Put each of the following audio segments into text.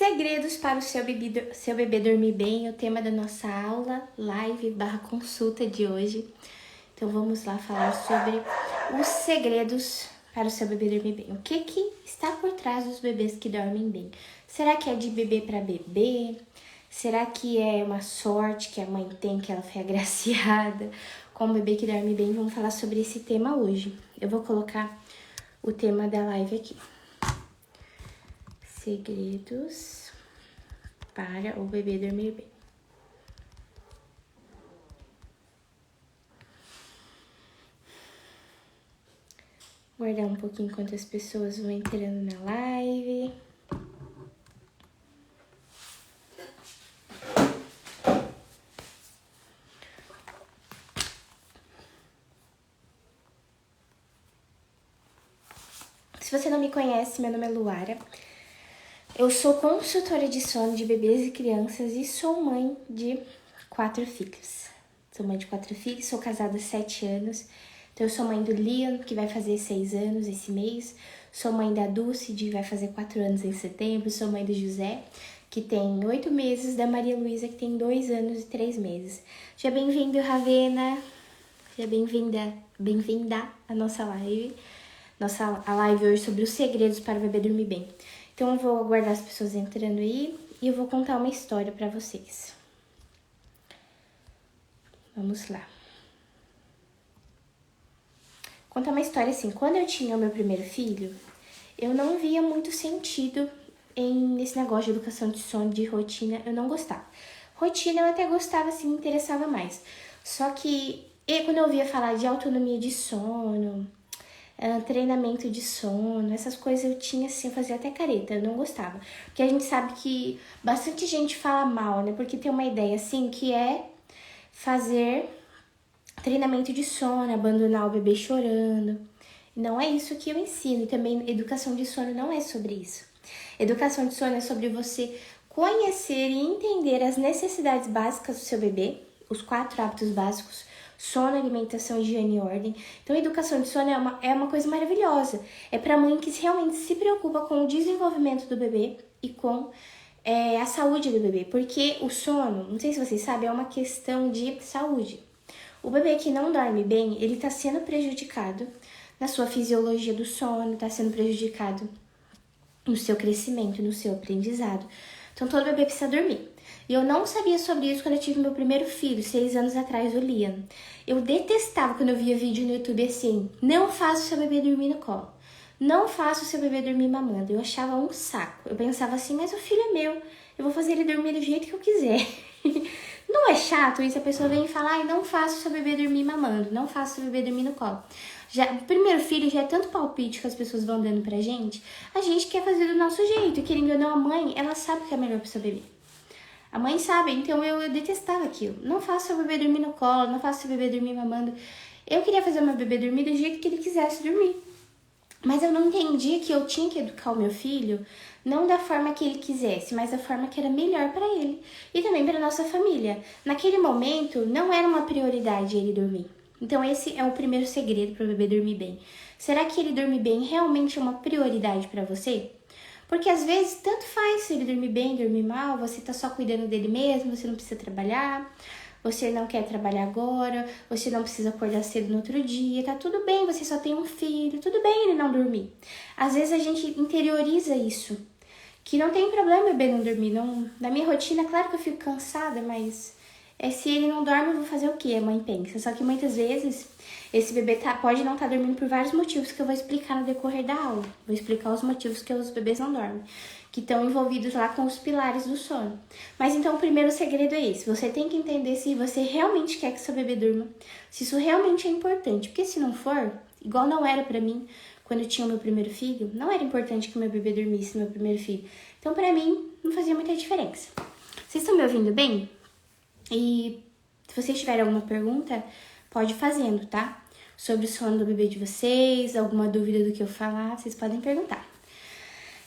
Segredos para o seu bebê dormir bem, o tema da nossa aula, live / consulta de hoje. Então vamos lá falar sobre os segredos para o seu bebê dormir bem. O que está por trás dos bebês que dormem bem? Será que é de bebê para bebê? Será que é uma sorte que a mãe tem, que ela foi agraciada com um bebê que dorme bem? Vamos falar sobre esse tema hoje. Eu vou colocar o tema da live aqui. Segredos para o bebê dormir bem. Guardar um pouquinho enquanto as pessoas vão entrando na live. Se você não me conhece, meu nome é Luara. Eu sou consultora de sono de bebês e crianças e sou mãe de 4 filhos. Sou mãe de 4 filhos, sou casada há 7 anos. Então, eu sou mãe do Liam, que vai fazer 6 anos esse mês. Sou mãe da Dulce, que vai fazer 4 anos em setembro. Sou mãe do José, que tem 8 meses. Da Maria Luísa, que tem 2 anos e 3 meses. Seja bem-vindo, Ravena. Seja bem-vinda à nossa live. A live hoje sobre os segredos para o bebê dormir bem. Então, eu vou aguardar as pessoas entrando aí e eu vou contar uma história para vocês. Vamos lá. Contar uma história assim. Quando eu tinha o meu primeiro filho, eu não via muito sentido nesse negócio de educação de sono, de rotina. Eu não gostava. Rotina eu até gostava, assim, me interessava mais. Só que quando eu ouvia falar de autonomia de sono, treinamento de sono, essas coisas eu tinha assim, eu fazia até careta, eu não gostava. Porque a gente sabe que bastante gente fala mal, né? Porque tem uma ideia assim que é fazer treinamento de sono, abandonar o bebê chorando. Não é isso que eu ensino. E também educação de sono não é sobre isso. Educação de sono é sobre você conhecer e entender as necessidades básicas do seu bebê, os 4 hábitos básicos: sono, alimentação, higiene e ordem. Então, a educação de sono é uma coisa maravilhosa. É para mãe que realmente se preocupa com o desenvolvimento do bebê e com a saúde do bebê. Porque o sono, não sei se vocês sabem, é uma questão de saúde. O bebê que não dorme bem, ele está sendo prejudicado na sua fisiologia do sono, está sendo prejudicado no seu crescimento, no seu aprendizado. Então, todo bebê precisa dormir. E eu não sabia sobre isso quando eu tive meu primeiro filho, 6 anos atrás, o Liam. Eu detestava quando eu via vídeo no YouTube assim: não faça o seu bebê dormir no colo. Não faça o seu bebê dormir mamando. Eu achava um saco. Eu pensava assim: mas o filho é meu. Eu vou fazer ele dormir do jeito que eu quiser. Não é chato isso? A pessoa vem e fala: ai, não faça o seu bebê dormir mamando. Não faça o seu bebê dormir no colo. O primeiro filho já é tanto palpite que as pessoas vão dando pra gente. A gente quer fazer do nosso jeito. Querendo ou não, a mãe, ela sabe o que é melhor pro seu bebê. A mãe sabe, então eu detestava aquilo. Não faça o bebê dormir no colo, não faça o bebê dormir mamando. Eu queria fazer o meu bebê dormir do jeito que ele quisesse dormir. Mas eu não entendia que eu tinha que educar o meu filho não da forma que ele quisesse, mas da forma que era melhor para ele. E também para nossa família. Naquele momento, não era uma prioridade ele dormir. Então esse é o primeiro segredo para o bebê dormir bem. Será que ele dormir bem realmente é uma prioridade para você? Porque às vezes tanto faz se ele dormir bem, dormir mal, você tá só cuidando dele mesmo, você não precisa trabalhar, você não quer trabalhar agora, você não precisa acordar cedo no outro dia, tá tudo bem, você só tem um filho, tudo bem ele não dormir. Às vezes a gente interioriza isso, que não tem problema o bebê não dormir. Não, na minha rotina, claro que eu fico cansada, mas se ele não dorme, eu vou fazer o quê? A mãe pensa. Só que muitas vezes esse bebê pode não estar dormindo por vários motivos que eu vou explicar no decorrer da aula. Vou explicar os motivos que os bebês não dormem, que estão envolvidos lá com os pilares do sono. Mas então o primeiro segredo é esse. Você tem que entender se você realmente quer que seu bebê durma, se isso realmente é importante. Porque se não for, igual não era pra mim quando eu tinha o meu primeiro filho, não era importante que o meu bebê dormisse, meu primeiro filho. Então pra mim não fazia muita diferença. Vocês estão me ouvindo bem? E se vocês tiverem alguma pergunta, pode ir fazendo, tá? Sobre o sono do bebê de vocês, alguma dúvida do que eu falar, vocês podem perguntar.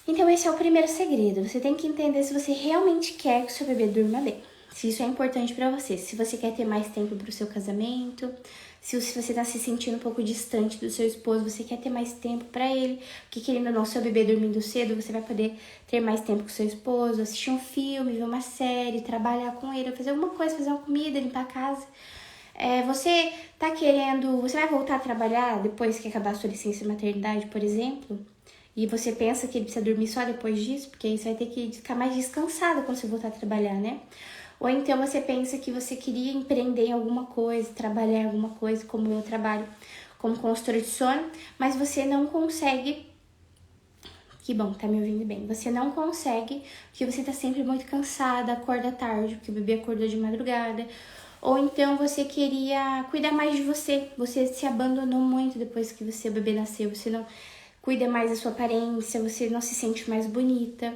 Então esse é o primeiro segredo. Você tem que entender se você realmente quer que o seu bebê durma bem. se isso é importante pra você, se você quer ter mais tempo pro seu casamento, se você tá se sentindo um pouco distante do seu esposo, você quer ter mais tempo pra ele, porque querendo ou não, seu bebê dormindo cedo, você vai poder ter mais tempo com seu esposo, assistir um filme, ver uma série, trabalhar com ele, fazer alguma coisa, fazer uma comida, limpar a casa. Você tá querendo, você vai voltar a trabalhar depois que acabar a sua licença de maternidade, por exemplo, e você pensa que ele precisa dormir só depois disso, porque aí você vai ter que ficar mais descansada quando você voltar a trabalhar, né? Ou então você pensa que você queria empreender em alguma coisa, trabalhar em alguma coisa, como eu trabalho como consultora de sono, mas você não consegue. Que bom, tá me ouvindo bem. Você não consegue, porque você tá sempre muito cansada, acorda tarde, porque o bebê acordou de madrugada. Ou então você queria cuidar mais de você. Você se abandonou muito depois que o bebê nasceu. Você não cuida mais da sua aparência, você não se sente mais bonita.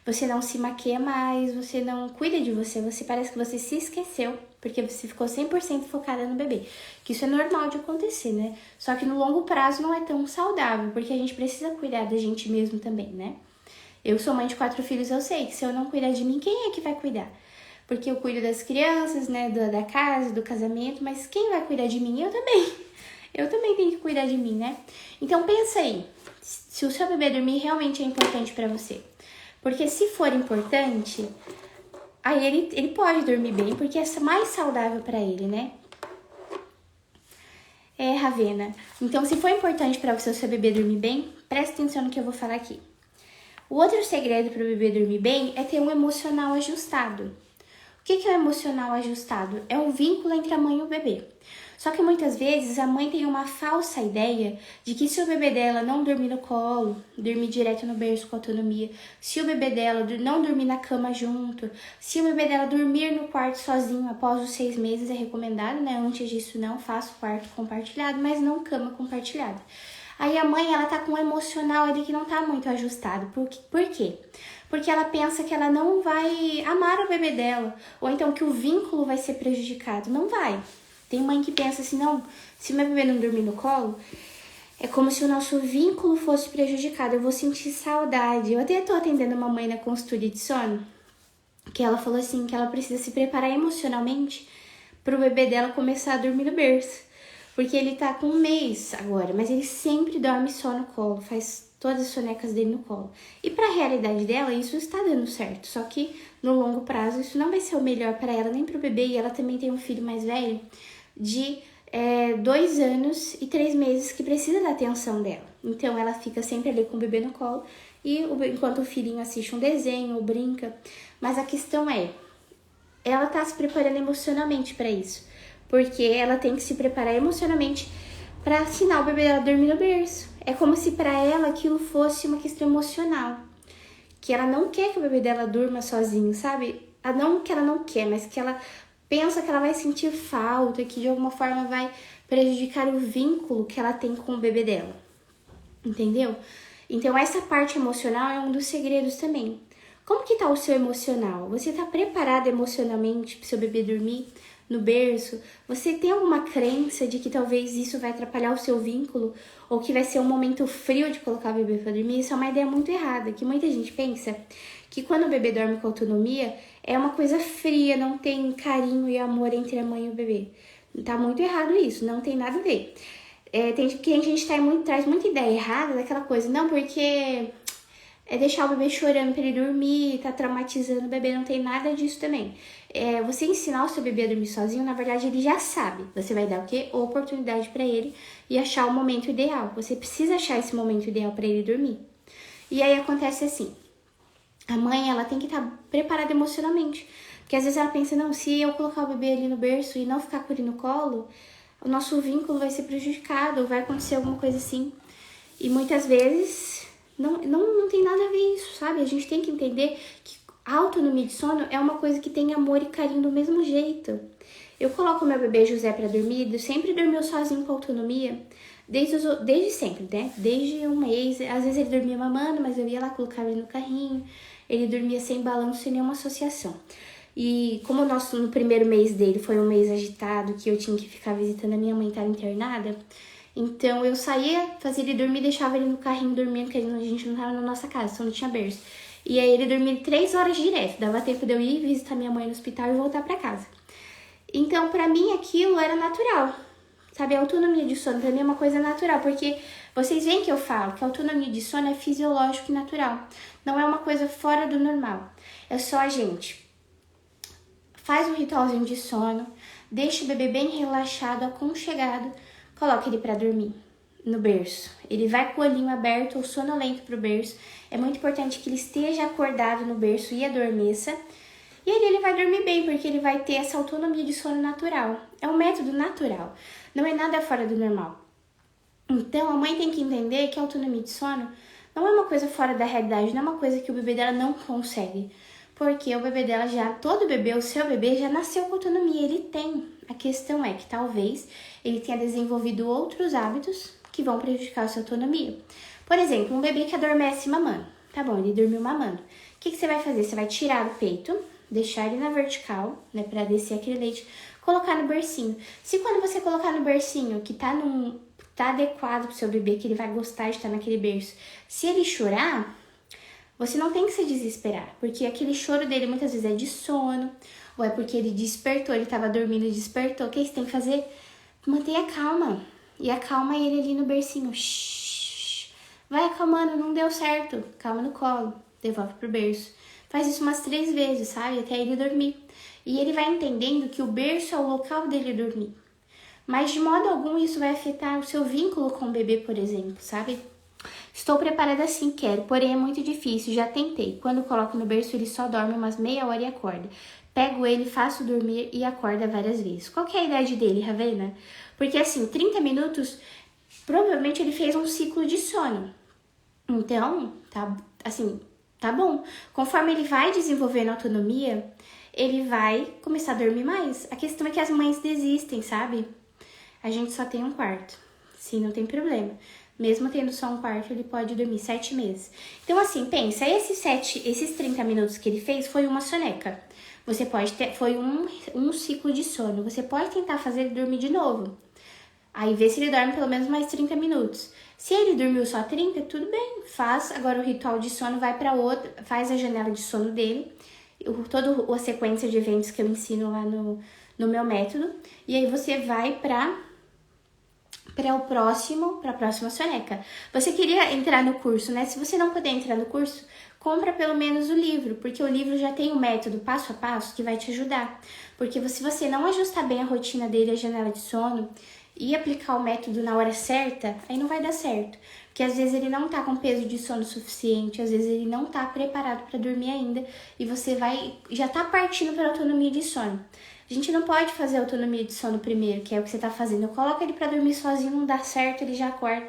Você não se maquia mais, você não cuida de você, parece que você se esqueceu, porque você ficou 100% focada no bebê. Que isso é normal de acontecer, né? Só que no longo prazo não é tão saudável, porque a gente precisa cuidar da gente mesmo também, né? Eu sou mãe de 4 filhos, eu sei que se eu não cuidar de mim, quem é que vai cuidar? Porque eu cuido das crianças, né, da casa, do casamento, mas quem vai cuidar de mim? Eu também. Eu também tenho que cuidar de mim, né? Então pensa aí, se o seu bebê dormir realmente é importante pra você. Porque se for importante, aí ele pode dormir bem, porque é mais saudável pra ele, né? Ravena. Então, se for importante pra você o seu bebê dormir bem, presta atenção no que eu vou falar aqui. O outro segredo para o bebê dormir bem é ter um emocional ajustado. O que é o emocional ajustado? É um vínculo entre a mãe e o bebê. Só que muitas vezes a mãe tem uma falsa ideia de que se o bebê dela não dormir no colo, dormir direto no berço com autonomia, se o bebê dela não dormir na cama junto, se o bebê dela dormir no quarto sozinho após os 6 meses, é recomendado, né? Antes disso não, faço quarto compartilhado, mas não cama compartilhada. Aí a mãe, ela tá com um emocional ali que não tá muito ajustado. Por quê? Porque ela pensa que ela não vai amar o bebê dela, ou então que o vínculo vai ser prejudicado. Não vai. Tem mãe que pensa assim, não, se meu bebê não dormir no colo, é como se o nosso vínculo fosse prejudicado, eu vou sentir saudade. Eu até tô atendendo uma mãe na consultoria de sono, que ela falou assim, que ela precisa se preparar emocionalmente pro bebê dela começar a dormir no berço. Porque ele tá com 1 mês agora, mas ele sempre dorme só no colo, faz todas as sonecas dele no colo. E pra realidade dela, isso está dando certo, só que no longo prazo isso não vai ser o melhor para ela, nem pro bebê, e ela também tem um filho mais velho, de 2 anos e 3 meses que precisa da atenção dela. Então ela fica sempre ali com o bebê no colo e enquanto o filhinho assiste um desenho ou brinca. Mas a questão ela tá se preparando emocionalmente para isso, porque ela tem que se preparar emocionalmente para ensinar o bebê dela a dormir no berço. É como se para ela aquilo fosse uma questão emocional, que ela não quer que o bebê dela durma sozinho, sabe? Não que ela não quer, mas que ela pensa que ela vai sentir falta, que de alguma forma vai prejudicar o vínculo que ela tem com o bebê dela. Entendeu? Então essa parte emocional é um dos segredos também. Como que tá o seu emocional? Você tá preparado emocionalmente para seu bebê dormir no berço? Você tem alguma crença de que talvez isso vai atrapalhar o seu vínculo? Ou que vai ser um momento frio de colocar o bebê para dormir? Isso é uma ideia muito errada, que muita gente pensa que quando o bebê dorme com autonomia, é uma coisa fria, não tem carinho e amor entre a mãe e o bebê. Tá muito errado isso, não tem nada a ver. Tem gente que traz muita ideia errada daquela coisa, não, porque deixar o bebê chorando pra ele dormir, tá traumatizando o bebê, não tem nada disso também. Você ensinar o seu bebê a dormir sozinho, na verdade ele já sabe. Você vai dar o quê? Oportunidade pra ele e achar o momento ideal. Você precisa achar esse momento ideal pra ele dormir. E aí acontece assim, a mãe, ela tem que estar preparada emocionalmente. Porque às vezes ela pensa, não, se eu colocar o bebê ali no berço e não ficar com ele no colo, o nosso vínculo vai ser prejudicado, ou vai acontecer alguma coisa assim. E muitas vezes não tem nada a ver isso, sabe? A gente tem que entender que a autonomia de sono é uma coisa que tem amor e carinho do mesmo jeito. Eu coloco meu bebê José pra dormir, ele sempre dormiu sozinho com autonomia, desde sempre, né? Desde 1 mês, às vezes ele dormia mamando, mas eu ia lá, colocava ele no carrinho, ele dormia sem balanço, sem nenhuma associação. E como no primeiro mês dele foi um mês agitado, que eu tinha que ficar visitando a minha mãe, estava internada, então eu saía, fazia ele dormir, deixava ele no carrinho dormindo, porque a gente não estava na nossa casa, só não tinha berço. E aí ele dormia 3 horas direto, dava tempo de eu ir visitar minha mãe no hospital e voltar pra casa. Então, pra mim, aquilo era natural, sabe? A autonomia de sono pra mim é uma coisa natural, porque vocês veem que eu falo que a autonomia de sono é fisiológico e natural, não é uma coisa fora do normal. É só a gente faz um ritualzinho de sono, deixa o bebê bem relaxado, aconchegado, coloca ele pra dormir no berço. Ele vai com o olhinho aberto ou sonolento pro berço. É muito importante que ele esteja acordado no berço e adormeça. E aí ele vai dormir bem, porque ele vai ter essa autonomia de sono natural. É um método natural, não é nada fora do normal. Então, a mãe tem que entender que a autonomia de sono não é uma coisa fora da realidade, não é uma coisa que o bebê dela não consegue. Porque o bebê dela todo bebê, o seu bebê já nasceu com autonomia, ele tem. A questão é que talvez ele tenha desenvolvido outros hábitos que vão prejudicar a sua autonomia. Por exemplo, um bebê que adormece mamando. Tá bom, ele dormiu mamando. O que você vai fazer? Você vai tirar do peito, deixar ele na vertical, né, pra descer aquele leite, colocar no bercinho. Se quando você colocar no bercinho, que tá adequado pro seu bebê, que ele vai gostar de estar naquele berço, se ele chorar, você não tem que se desesperar, porque aquele choro dele muitas vezes é de sono, ou é porque ele despertou, ele tava dormindo e despertou. O que você tem que fazer? Manter a calma. E acalma ele ali no bercinho. Shhh. Vai acalmando, não deu certo. Calma no colo, devolve pro berço. Faz isso umas 3 vezes, sabe? Até ele dormir. E ele vai entendendo que o berço é o local dele dormir. Mas de modo algum isso vai afetar o seu vínculo com o bebê, por exemplo, sabe? Estou preparada sim, quero, porém é muito difícil, já tentei. Quando coloco no berço, ele só dorme umas meia hora e acorda. Pego ele, faço dormir e acorda várias vezes. Qual que é a idade dele, Ravena? Porque assim, 30 minutos, provavelmente ele fez um ciclo de sono. Então, tá bom. Conforme ele vai desenvolvendo autonomia, ele vai começar a dormir mais. A questão é que as mães desistem, sabe? A gente só tem um quarto. Sim, não tem problema. Mesmo tendo só um quarto, ele pode dormir 7 meses. Então, assim, pensa, esses 30 minutos que ele fez foi uma soneca. Você pode ter, foi um ciclo de sono. Você pode tentar fazer ele dormir de novo. Aí vê se ele dorme pelo menos mais 30 minutos. Se ele dormiu só 30, tudo bem. Faz agora o ritual de sono, vai para outra, faz a janela de sono dele. Toda a sequência de eventos que eu ensino lá no meu método. E aí você vai para a próxima soneca. Você queria entrar no curso, né? Se você não puder entrar no curso, compra pelo menos o livro, porque o livro já tem o método passo a passo que vai te ajudar. Porque se você não ajustar bem a rotina dele, a janela de sono, e aplicar o método na hora certa, aí não vai dar certo. Porque às vezes ele não tá com peso de sono suficiente, às vezes ele não tá preparado para dormir ainda, e você já tá partindo para autonomia de sono. A gente não pode fazer autonomia de sono primeiro, que é o que você tá fazendo. Coloca ele pra dormir sozinho, não dá certo, ele já acorda.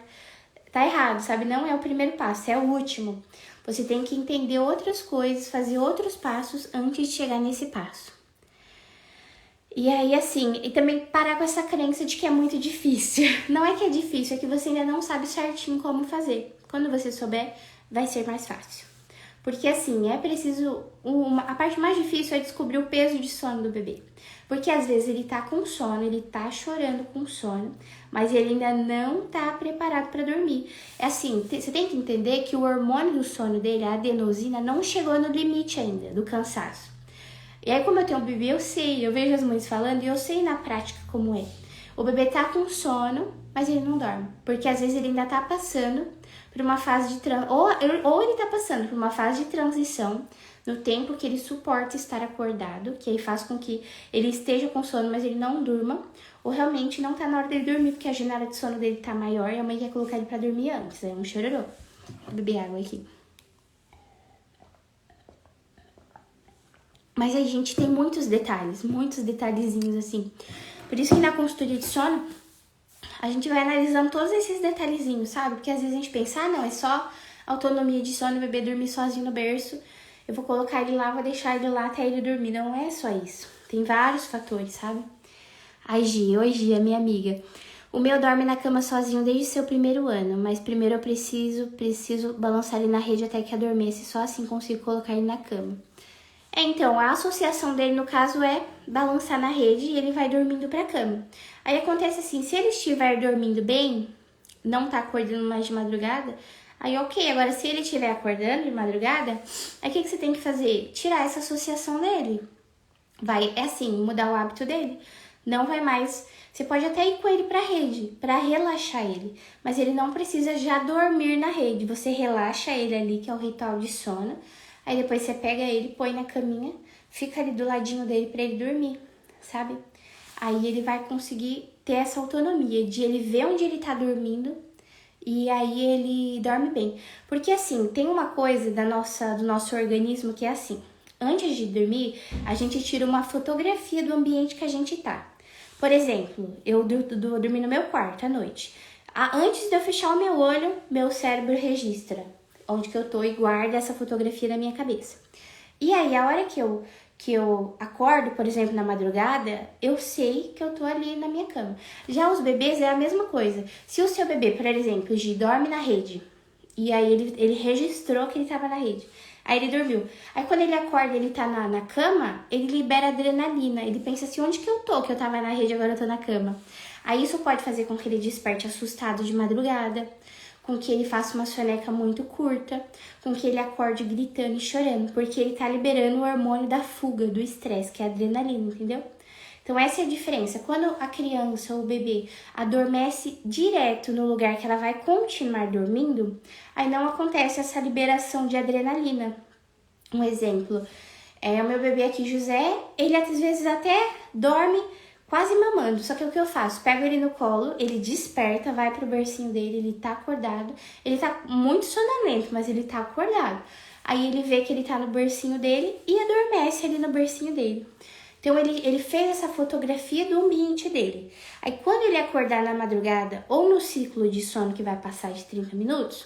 Tá errado, sabe? Não é o primeiro passo, é o último. Você tem que entender outras coisas, fazer outros passos antes de chegar nesse passo. E aí, assim, e também parar com essa crença de que é muito difícil. Não é que é difícil, é que você ainda não sabe certinho como fazer. Quando você souber, vai ser mais fácil. Porque assim, é preciso... a parte mais difícil é descobrir o peso de sono do bebê. Porque às vezes ele tá com sono, ele tá chorando com sono, mas ele ainda não tá preparado para dormir. É assim, você tem que entender que o hormônio do sono dele, a adenosina, não chegou no limite ainda do cansaço. E aí, como eu tenho um bebê, eu vejo as mães falando e eu sei na prática como é. O bebê tá com sono, mas ele não dorme. Porque às vezes ele ainda tá passando por uma fase de ou ele tá passando por uma fase de transição no tempo que ele suporta estar acordado, que aí faz com que ele esteja com sono, mas ele não durma, ou realmente não tá na hora dele dormir, porque a janela de sono dele tá maior e a mãe quer colocar ele pra dormir antes. É um chororô. Vou beber água aqui. Mas a gente tem muitos detalhezinhos assim. Por isso que na consultoria de sono, a gente vai analisando todos esses detalhezinhos, sabe? Porque às vezes a gente pensa, não, é só autonomia de sono, o bebê dormir sozinho no berço, eu vou colocar ele lá, vou deixar ele lá até ele dormir. Não é só isso. Tem vários fatores, sabe? Ai, Gia, oi Gia, minha amiga. O meu dorme na cama sozinho desde seu primeiro ano, mas primeiro eu preciso balançar ele na rede até que adormeça e só assim consigo colocar ele na cama. Então, a associação dele, no caso, é balançar na rede e ele vai dormindo pra cama. Aí acontece assim, se ele estiver dormindo bem, não tá acordando mais de madrugada, Aí, ok, agora se ele estiver acordando de madrugada, aí o que você tem que fazer? Tirar essa associação dele. Vai, é assim, mudar o hábito dele. Não vai mais. Você pode até ir com ele pra rede, pra relaxar ele. Mas ele não precisa já dormir na rede. Você relaxa ele ali, que é o ritual de sono. Aí depois você pega ele, põe na caminha, fica ali do ladinho dele pra ele dormir, sabe? Aí ele vai conseguir ter essa autonomia de ele ver onde ele tá dormindo e aí ele dorme bem. Porque assim, tem uma coisa do nosso organismo que é assim. Antes de dormir, a gente tira uma fotografia do ambiente que a gente tá. Por exemplo, eu dormi no meu quarto à noite. Antes de eu fechar o meu olho, meu cérebro registra onde que eu tô e guarda essa fotografia na minha cabeça. E aí, a hora que eu acordo, por exemplo, na madrugada, eu sei que eu tô ali na minha cama. Já os bebês é a mesma coisa. Se o seu bebê, por exemplo, dorme na rede, e aí ele registrou que ele tava na rede, aí ele dormiu. Aí quando ele acorda, ele tá na cama, ele libera adrenalina. Ele pensa assim, onde que eu tô? Que eu tava na rede, agora eu tô na cama. Aí isso pode fazer com que ele desperte assustado de madrugada, com que ele faça uma soneca muito curta, com que ele acorde gritando e chorando, porque ele tá liberando o hormônio da fuga, do estresse, que é a adrenalina, entendeu? Então essa é a diferença. Quando a criança ou o bebê adormece direto no lugar que ela vai continuar dormindo, aí não acontece essa liberação de adrenalina. Um exemplo, o meu bebê aqui, José, ele às vezes até dorme quase mamando, só que o que eu faço? Pego ele no colo, ele desperta, vai pro bercinho dele, ele tá acordado, ele tá muito sonolento, mas ele tá acordado. Aí ele vê que ele tá no bercinho dele e adormece ali no bercinho dele. Então ele fez essa fotografia do ambiente dele. Aí quando ele acordar na madrugada ou no ciclo de sono que vai passar de 30 minutos,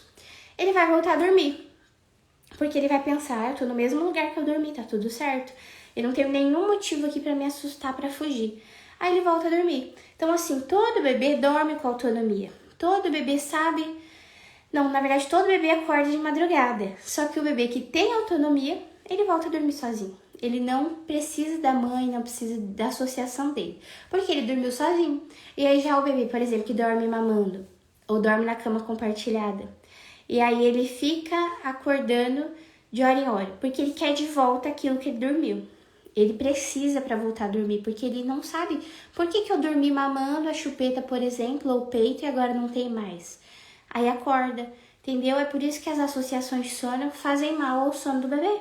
ele vai voltar a dormir. Porque ele vai pensar, eu tô no mesmo lugar que eu dormi, tá tudo certo. Eu não tenho nenhum motivo aqui pra me assustar, pra fugir. Aí ele volta a dormir. Então assim, todo bebê dorme com autonomia. Todo bebê sabe... Não, na verdade todo bebê acorda de madrugada. Só que o bebê que tem autonomia, ele volta a dormir sozinho. Ele não precisa da mãe, não precisa da associação dele. Porque ele dormiu sozinho. E aí já o bebê, por exemplo, que dorme mamando, ou dorme na cama compartilhada. E aí ele fica acordando de hora em hora, porque ele quer de volta aquilo que ele dormiu. Ele precisa para voltar a dormir, porque ele não sabe por que eu dormi mamando a chupeta, por exemplo, ou o peito, e agora não tem mais. Aí acorda, entendeu? É por isso que as associações de sono fazem mal ao sono do bebê.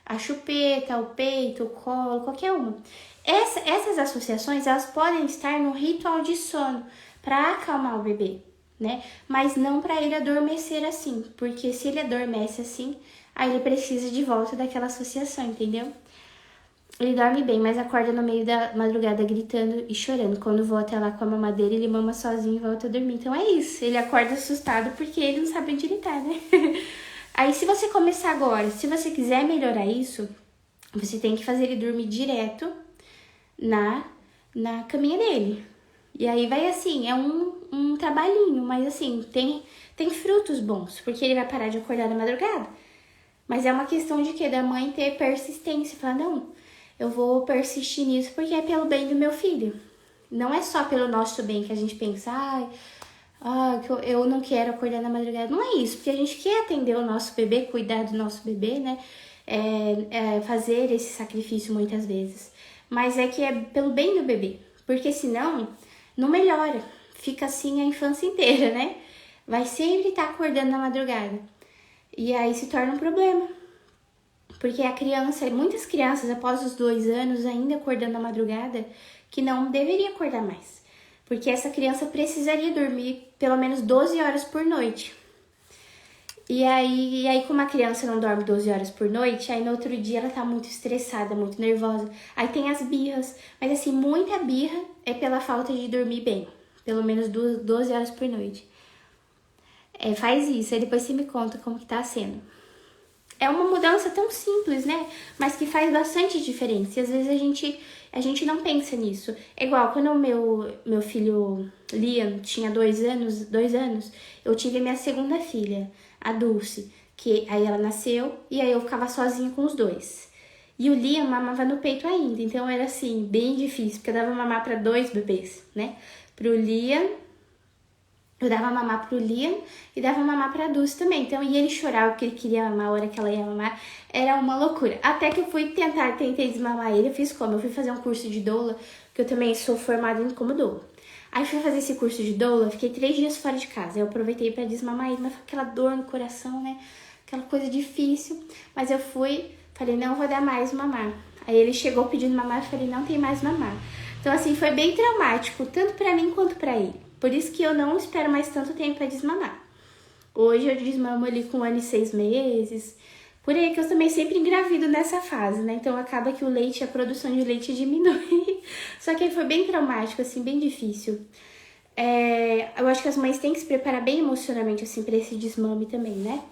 A chupeta, o peito, o colo, qualquer uma. Essas associações, elas podem estar no ritual de sono para acalmar o bebê, né? Mas não para ele adormecer assim, porque se ele adormece assim, aí ele precisa de volta daquela associação, entendeu? Ele dorme bem, mas acorda no meio da madrugada gritando e chorando. Quando volta lá com a mamadeira, ele mama sozinho e volta a dormir. Então é isso, ele acorda assustado porque ele não sabe onde ele tá, né? Aí se você começar agora, se você quiser melhorar isso, você tem que fazer ele dormir direto na caminha dele. E aí vai assim, é um trabalhinho, mas assim, tem frutos bons, porque ele vai parar de acordar na madrugada. Mas é uma questão de quê? Da mãe ter persistência, falar, não, eu vou persistir nisso porque é pelo bem do meu filho. Não é só pelo nosso bem que a gente pensa, eu não quero acordar na madrugada. Não é isso, porque a gente quer atender o nosso bebê, cuidar do nosso bebê, né? Fazer esse sacrifício muitas vezes. Mas é que é pelo bem do bebê, porque senão não melhora. Fica assim a infância inteira, né? Vai sempre estar acordando na madrugada. E aí se torna um problema. Porque muitas crianças após os 2 anos ainda acordando na madrugada, que não deveria acordar mais. Porque essa criança precisaria dormir pelo menos 12 horas por noite. E aí como a criança não dorme 12 horas por noite, aí no outro dia ela tá muito estressada, muito nervosa. Aí tem as birras, mas assim, muita birra é pela falta de dormir bem. Pelo menos 12 horas por noite. Faz isso, aí depois você me conta como que tá sendo. É uma mudança tão simples, né? Mas que faz bastante diferença. E às vezes a gente não pensa nisso. É igual quando o meu filho Liam tinha 2 anos, eu tive a minha segunda filha, a Dulce, que aí ela nasceu e aí eu ficava sozinha com os 2. E o Liam mamava no peito ainda, então era assim, bem difícil, porque eu dava mamar para 2 bebês, né? Pro Liam Eu dava mamar pro Liam e dava mamar pra Dulce também. Então, e ele chorava porque ele queria mamar a hora que ela ia mamar. Era uma loucura. Até que eu tentei desmamar ele. Eu fiz como? Eu fui fazer um curso de doula, que eu também sou formada como doula. Aí fui fazer esse curso de doula, fiquei 3 dias fora de casa. Eu aproveitei pra desmamar ele, mas foi aquela dor no coração, né? Aquela coisa difícil. Mas eu fui, falei, não vou dar mais mamar. Aí ele chegou pedindo mamar, eu falei, não tem mais mamar. Então, assim, foi bem traumático, tanto pra mim quanto pra ele. Por isso que eu não espero mais tanto tempo pra desmamar. Hoje eu desmamo ali com 1 ano e 6 meses. Por aí que eu também sempre engravido nessa fase, né? Então acaba que o leite, a produção de leite diminui. Só que aí foi bem traumático, assim, bem difícil. Eu acho que as mães têm que se preparar bem emocionalmente, assim, pra esse desmame também, né?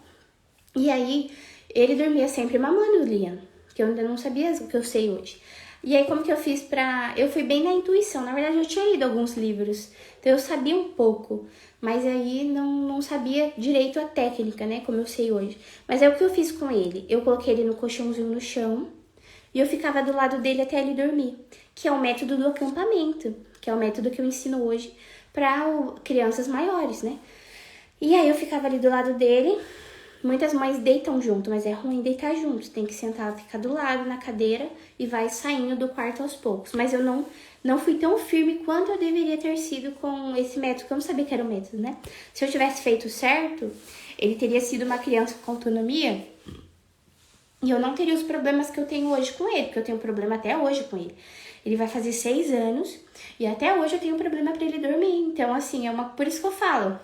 E aí, ele dormia sempre mamando o Liam, que eu ainda não sabia o que eu sei hoje. E aí, como que eu fiz pra... Eu fui bem na intuição. Na verdade, eu tinha lido alguns livros, então eu sabia um pouco. Mas aí, não sabia direito a técnica, né? Como eu sei hoje. Mas é o que eu fiz com ele. Eu coloquei ele no colchãozinho no chão e eu ficava do lado dele até ele dormir. Que é o método do acampamento. Que é o método que eu ensino hoje para crianças maiores, né? E aí, eu ficava ali do lado dele. Muitas mães deitam junto, mas é ruim deitar junto. Tem que sentar, ficar do lado na cadeira e vai saindo do quarto aos poucos. Mas eu não fui tão firme quanto eu deveria ter sido com esse método, que eu não sabia que era o método, né? Se eu tivesse feito certo, ele teria sido uma criança com autonomia e eu não teria os problemas que eu tenho hoje com ele, porque eu tenho problema até hoje com ele. Ele vai fazer 6 anos e até hoje eu tenho problema para ele dormir. Então, assim, por isso que eu falo.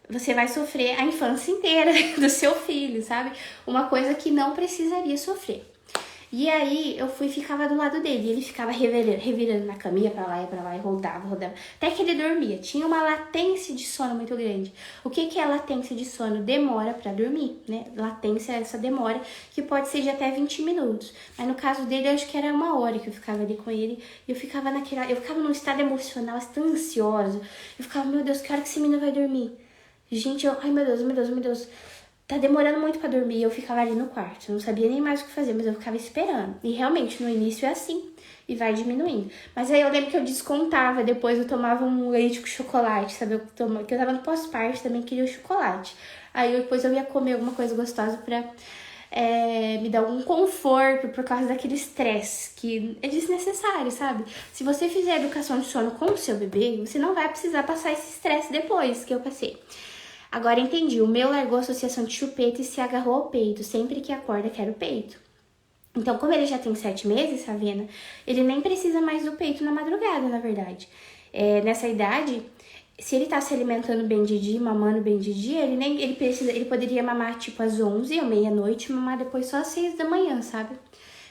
Você vai sofrer a infância inteira do seu filho, sabe? Uma coisa que não precisaria sofrer. E aí, eu ficava do lado dele. E ele ficava revirando na caminha pra lá, e rodava. Até que ele dormia. Tinha uma latência de sono muito grande. O que é latência de sono? Demora pra dormir, né? Latência é essa demora, que pode ser de até 20 minutos. Mas no caso dele, eu acho que era 1 hora que eu ficava ali com ele. E eu ficava num estado emocional, tão ansioso. Eu ficava, meu Deus, que hora que esse menino vai dormir? Gente, ai meu Deus, tá demorando muito pra dormir. Eu ficava ali no quarto, não sabia nem mais o que fazer, mas eu ficava esperando. E realmente, no início é assim, e vai diminuindo. Mas aí eu lembro que eu descontava, depois eu tomava um leite com chocolate, sabe? Que eu tava no pós-parto, também queria o chocolate. Aí depois eu ia comer alguma coisa gostosa pra me dar algum conforto por causa daquele estresse que é desnecessário, sabe? Se você fizer educação de sono com o seu bebê, você não vai precisar passar esse estresse depois que eu passei. Agora entendi, o meu largou a associação de chupeta e se agarrou ao peito. Sempre que acorda, quer o peito. Então, como ele já tem 7 meses, Savena, ele nem precisa mais do peito na madrugada, na verdade. Nessa idade, se ele tá se alimentando bem de dia, mamando bem de dia, ele poderia mamar tipo às 11 ou meia-noite, mamar depois só às 6 da manhã, sabe?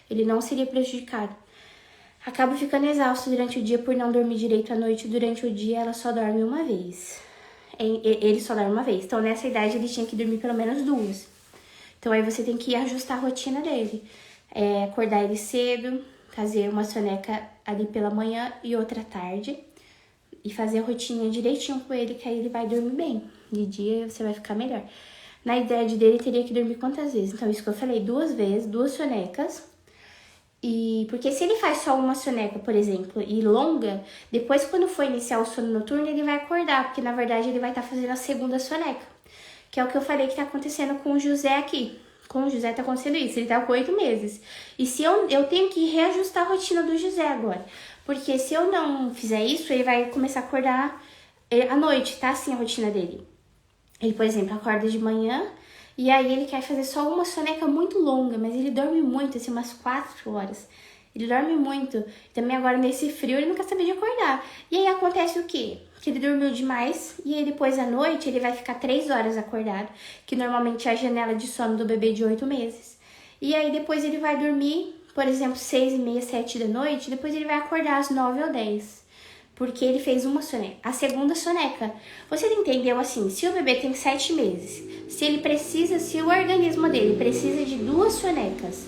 Ele não seria prejudicado. Acabo ficando exausto durante o dia por não dormir direito à noite. Durante o dia, ela só dorme uma vez. Ele só dorme uma vez. Então, nessa idade, ele tinha que dormir pelo menos 2. Então, aí você tem que ajustar a rotina dele. Acordar ele cedo, fazer uma soneca ali pela manhã e outra à tarde. E fazer a rotina direitinho com ele, que aí ele vai dormir bem. De dia, você vai ficar melhor. Na idade dele, teria que dormir quantas vezes? Então, isso que eu falei, 2 vezes, 2 sonecas. Porque se ele faz só uma soneca, por exemplo, e longa, depois quando for iniciar o sono noturno, ele vai acordar, porque na verdade ele vai estar fazendo a segunda soneca. Que é o que eu falei que tá acontecendo com o José aqui. Com o José tá acontecendo isso, ele tá com 8 meses. E se eu tenho que reajustar a rotina do José agora. Porque se eu não fizer isso, ele vai começar a acordar à noite, tá assim a rotina dele. Ele, por exemplo, acorda de manhã e aí ele quer fazer só uma soneca muito longa, mas ele dorme muito, assim, umas 4 horas. Ele dorme muito. Também agora nesse frio ele não quer saber de acordar. E aí acontece o quê? Que ele dormiu demais e aí depois à noite ele vai ficar 3 horas acordado, que normalmente é a janela de sono do bebê de 8 meses. E aí depois ele vai dormir, por exemplo, 6h30, 7 da noite, depois ele vai acordar às 9 ou 10. Porque ele fez uma soneca, a segunda soneca. Você entendeu assim, se o bebê tem 7 meses, se o organismo dele precisa de 2 sonecas,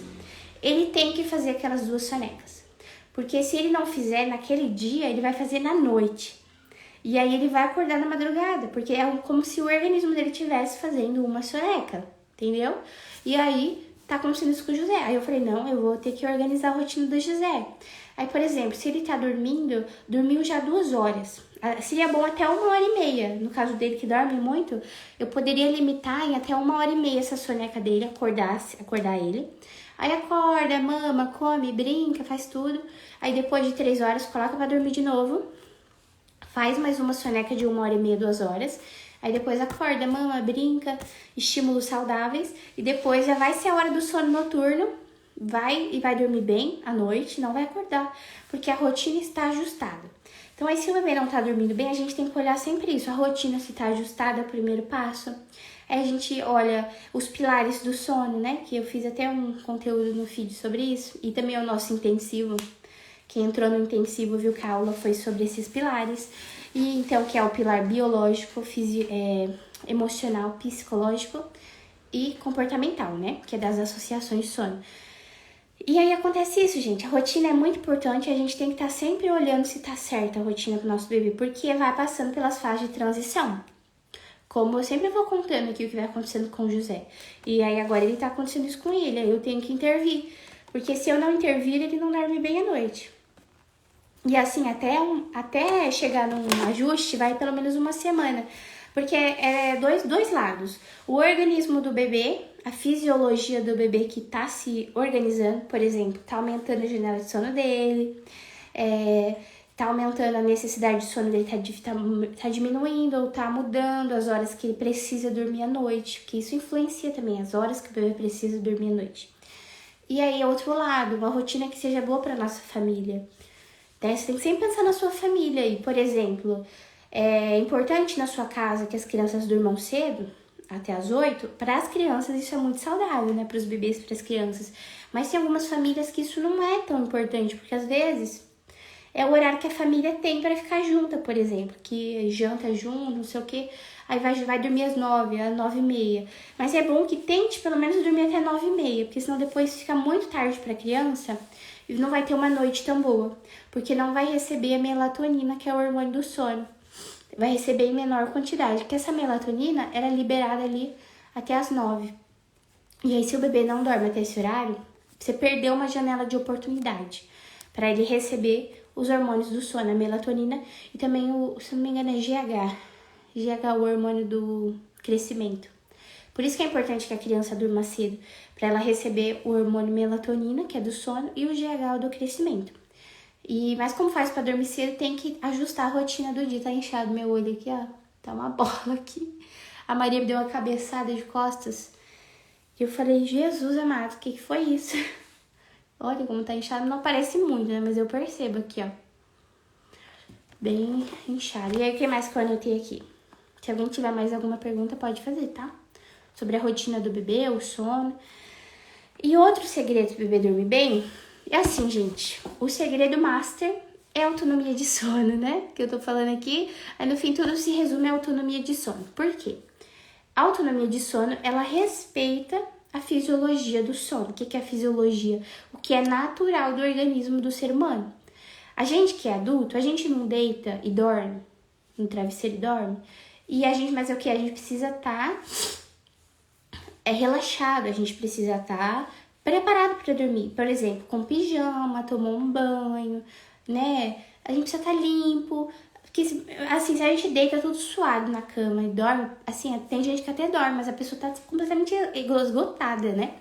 ele tem que fazer aquelas 2 sonecas. Porque se ele não fizer naquele dia, ele vai fazer na noite. E aí ele vai acordar na madrugada, porque é como se o organismo dele estivesse fazendo uma soneca, entendeu? E aí tá acontecendo isso com o José. Aí eu falei, não, eu vou ter que organizar a rotina do José. Aí, por exemplo, se ele tá dormindo, dormiu já 2 horas. Seria bom até 1h30. No caso dele, que dorme muito, eu poderia limitar em até 1h30 essa soneca dele, acordar ele. Aí acorda, mama, come, brinca, faz tudo. Aí depois de 3 horas, coloca pra dormir de novo. Faz mais uma soneca de 1h30, 2 horas. Aí depois acorda, mama, brinca, estímulos saudáveis. E depois já vai ser a hora do sono noturno. Vai dormir bem à noite, não vai acordar. Porque a rotina está ajustada. Então aí se o bebê não tá dormindo bem, a gente tem que olhar sempre isso. A rotina se tá ajustada é o primeiro passo. Aí a gente olha os pilares do sono, né? Que eu fiz até um conteúdo no feed sobre isso. E também o nosso intensivo. Quem entrou no intensivo viu que a aula foi sobre esses pilares. E então, que é o pilar biológico, emocional, psicológico e comportamental, né? Que é das associações de sono. E aí acontece isso, gente. A rotina é muito importante. A gente tem que estar sempre olhando se tá certa a rotina pro nosso bebê. Porque vai passando pelas fases de transição. Como eu sempre vou contando aqui o que vai acontecendo com o José. E aí agora ele tá acontecendo isso com ele. Aí eu tenho que intervir. Porque se eu não intervir, ele não dorme bem à noite. E assim, até chegar num ajuste, vai pelo menos uma semana. Porque é dois lados. O organismo do bebê, a fisiologia do bebê que tá se organizando, por exemplo, tá aumentando a janela de sono dele, tá aumentando a necessidade de sono dele, tá diminuindo ou tá mudando as horas que ele precisa dormir à noite. Porque isso influencia também as horas que o bebê precisa dormir à noite. E aí, outro lado, uma rotina que seja boa pra nossa família. Você tem que sempre pensar na sua família. E, por exemplo, é importante na sua casa que as crianças durmam cedo, até as 8. Para as crianças isso é muito saudável, né? Para os bebês, para as crianças. Mas tem algumas famílias que isso não é tão importante, porque às vezes é o horário que a família tem para ficar junta, por exemplo. Que janta junto, não sei o quê. Aí vai dormir às 9, às 9h30. Mas é bom que tente pelo menos dormir até 9h30, porque senão depois fica muito tarde para a criança e não vai ter uma noite tão boa. Porque não vai receber a melatonina, que é o hormônio do sono. Vai receber em menor quantidade, porque essa melatonina era liberada ali até as 9. E aí, se o bebê não dorme até esse horário, você perdeu uma janela de oportunidade para ele receber os hormônios do sono, a melatonina e também se não me engano, é GH. GH é o hormônio do crescimento. Por isso que é importante que a criança durma cedo, para ela receber o hormônio melatonina, que é do sono, e o GH do crescimento. Mas como faz para dormir cedo, tem que ajustar a rotina do dia. Tá inchado meu olho aqui, ó. Tá uma bola aqui. A Maria me deu uma cabeçada de costas. E eu falei, Jesus amado, o que foi isso? Olha como tá inchado. Não parece muito, né? Mas eu percebo aqui, ó. Bem inchado. E aí, o que mais que eu anotei aqui? Se alguém tiver mais alguma pergunta, pode fazer, tá? Sobre a rotina do bebê, o sono. E outro segredo do bebê dormir bem... É assim, gente, o segredo master é a autonomia de sono, né? Que eu tô falando aqui, aí no fim tudo se resume à autonomia de sono. Por quê? A autonomia de sono, ela respeita a fisiologia do sono. O que é a fisiologia? O que é natural do organismo do ser humano. A gente que é adulto, a gente não deita e dorme, no travesseiro e dorme. Mas é o que? A gente precisa estar relaxado, a gente precisa estar preparado para dormir, por exemplo, com pijama, tomou um banho, né? A gente precisa estar limpo, porque assim, se a gente deita tudo suado na cama e dorme, assim, tem gente que até dorme, mas a pessoa tá completamente esgotada, né?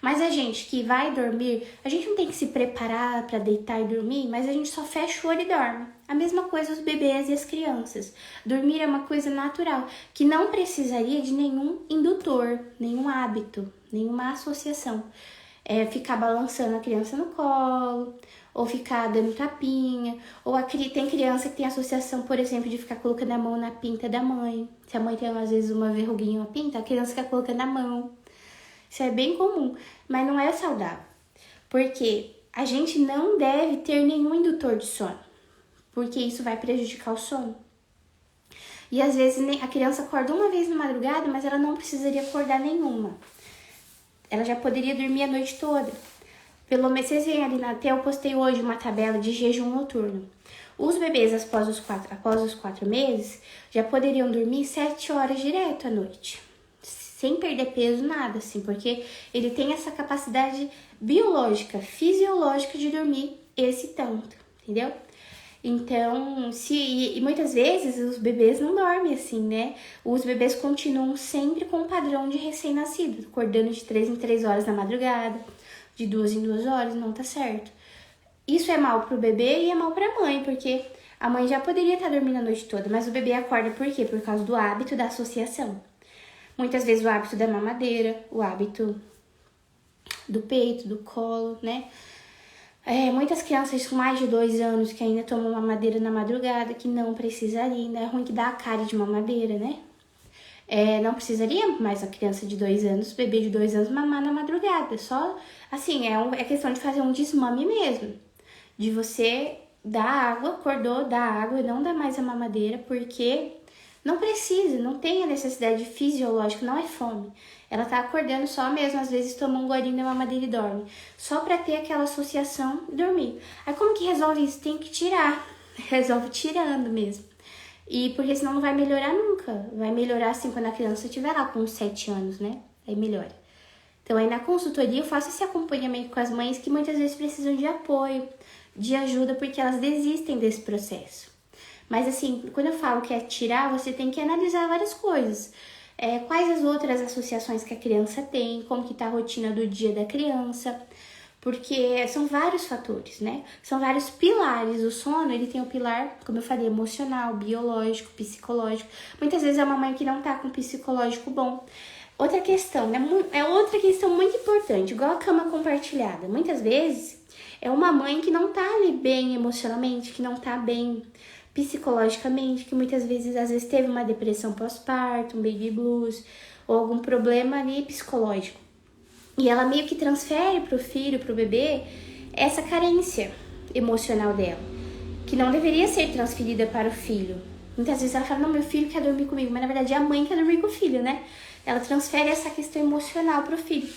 Mas a gente que vai dormir, a gente não tem que se preparar para deitar e dormir, mas a gente só fecha o olho e dorme. A mesma coisa os bebês e as crianças. Dormir é uma coisa natural, que não precisaria de nenhum indutor, nenhum hábito, nenhuma associação. Ficar balançando a criança no colo, ou ficar dando tapinha, ou tem criança que tem associação, por exemplo, de ficar colocando a mão na pinta da mãe. Se a mãe tem, às vezes, uma verruguinha na pinta, a criança fica colocando a mão. Isso é bem comum, mas não é saudável. Porque a gente não deve ter nenhum indutor de sono, porque isso vai prejudicar o sono. E às vezes a criança acorda uma vez na madrugada, mas ela não precisaria acordar nenhuma. Ela já poderia dormir a noite toda. Pelo menos, vocês veem ali até eu postei hoje uma tabela de jejum noturno. Os bebês após os 4 meses já poderiam dormir 7 horas direto à noite. sem perder peso, nada, assim, porque ele tem essa capacidade biológica, fisiológica de dormir esse tanto, entendeu? Então, e muitas vezes os bebês não dormem assim, né? Os bebês continuam sempre com o padrão de recém-nascido, acordando de 3 em 3 horas na madrugada, de 2 em 2 horas, não tá certo. Isso é mal pro bebê e é mal pra mãe, porque a mãe já poderia estar dormindo a noite toda, mas o bebê acorda por quê? Por causa do hábito da associação. Muitas vezes o hábito da mamadeira, o hábito do peito, do colo, né? Muitas crianças com mais de 2 anos que ainda tomam mamadeira na madrugada, que não precisaria, ainda é ruim que dá a cara de mamadeira, né? Não precisaria mais a criança de 2 anos, o bebê de 2 anos mamar na madrugada. Só, assim, é questão de fazer um desmame mesmo. De você dar água, acordou, dar água e não dar mais a mamadeira, porque não precisa, não tem a necessidade fisiológica, não é fome. Ela tá acordando só mesmo, às vezes toma um golinho da mamadeira e dorme. Só pra ter aquela associação e dormir. Aí como que resolve isso? Tem que tirar. Resolve tirando mesmo. E porque senão não vai melhorar nunca. Vai melhorar assim quando a criança estiver lá com uns 7 anos, né? Aí melhora. Então aí na consultoria eu faço esse acompanhamento com as mães que muitas vezes precisam de apoio, de ajuda, porque elas desistem desse processo. Mas assim, quando eu falo que é tirar, você tem que analisar várias coisas. Quais as outras associações que a criança tem, como que tá a rotina do dia da criança, porque são vários fatores, né? São vários pilares. O sono, ele tem o pilar, como eu falei, emocional, biológico, psicológico. Muitas vezes é uma mãe que não tá com psicológico bom. Outra questão, né? Outra questão muito importante, igual a cama compartilhada. Muitas vezes é uma mãe que não tá ali bem emocionalmente, que não tá bem psicologicamente, que muitas vezes, às vezes, teve uma depressão pós-parto, um baby blues, ou algum problema ali psicológico. E ela meio que transfere pro filho, pro bebê, essa carência emocional dela, que não deveria ser transferida para o filho. Muitas vezes ela fala, não, meu filho quer dormir comigo, mas na verdade é a mãe que quer dormir com o filho, né? Ela transfere essa questão emocional pro filho.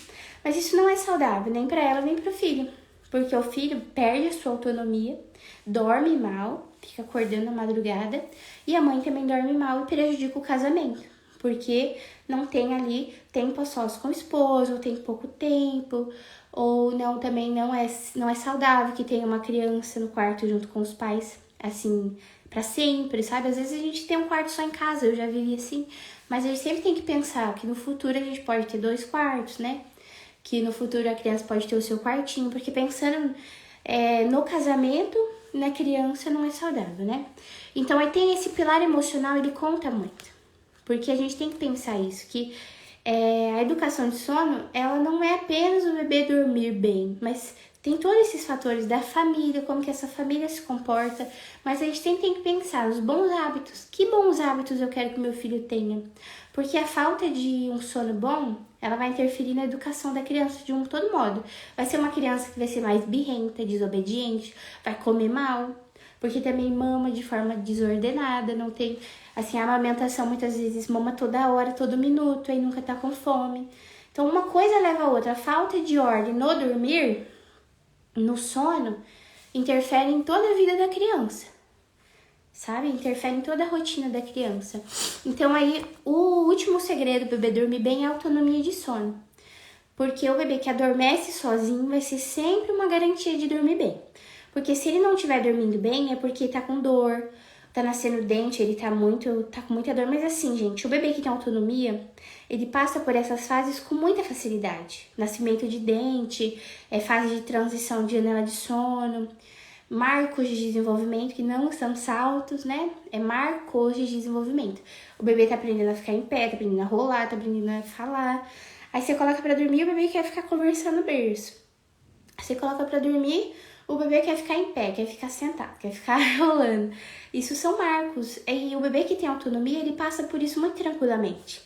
Mas isso não é saudável, nem para ela, nem pro filho. Porque o filho perde a sua autonomia, dorme mal, fica acordando na madrugada, e a mãe também dorme mal e prejudica o casamento, porque não tem ali tempo a sós com o esposo, ou tem pouco tempo, ou não, também não é saudável que tenha uma criança no quarto junto com os pais, assim, pra sempre, sabe? Às vezes a gente tem um quarto só em casa, eu já vivi assim, mas a gente sempre tem que pensar que no futuro a gente pode ter 2 quartos, né? Que no futuro a criança pode ter o seu quartinho, porque pensando no casamento, na criança não é saudável, né? Então aí tem esse pilar emocional, ele conta muito, porque a gente tem que pensar isso, que a educação de sono, ela não é apenas o bebê dormir bem, mas tem todos esses fatores da família, como que essa família se comporta, mas a gente tem que pensar nos bons hábitos. Que bons hábitos eu quero que meu filho tenha? Porque a falta de um sono bom, ela vai interferir na educação da criança de todo modo. Vai ser uma criança que vai ser mais birrenta, desobediente, vai comer mal, porque também mama de forma desordenada, não tem, assim, a amamentação muitas vezes mama toda hora, todo minuto, aí nunca tá com fome. Então uma coisa leva a outra, a falta de ordem no dormir, no sono, interfere em toda a vida da criança, sabe? Interfere em toda a rotina da criança. Então aí, o último segredo do bebê dormir bem é a autonomia de sono. Porque o bebê que adormece sozinho vai ser sempre uma garantia de dormir bem. Porque se ele não estiver dormindo bem, é porque tá com dor, tá nascendo dente, ele tá com muita dor. Mas assim, gente, o bebê que tem autonomia, ele passa por essas fases com muita facilidade. Nascimento de dente, fase de transição de janela de sono, marcos de desenvolvimento, que não são saltos, né? É marcos de desenvolvimento. O bebê tá aprendendo a ficar em pé, tá aprendendo a rolar, tá aprendendo a falar. Aí você coloca pra dormir, o bebê quer ficar conversando no berço. Você coloca pra dormir, o bebê quer ficar em pé, quer ficar sentado, quer ficar rolando. Isso são marcos. E o bebê que tem autonomia, ele passa por isso muito tranquilamente.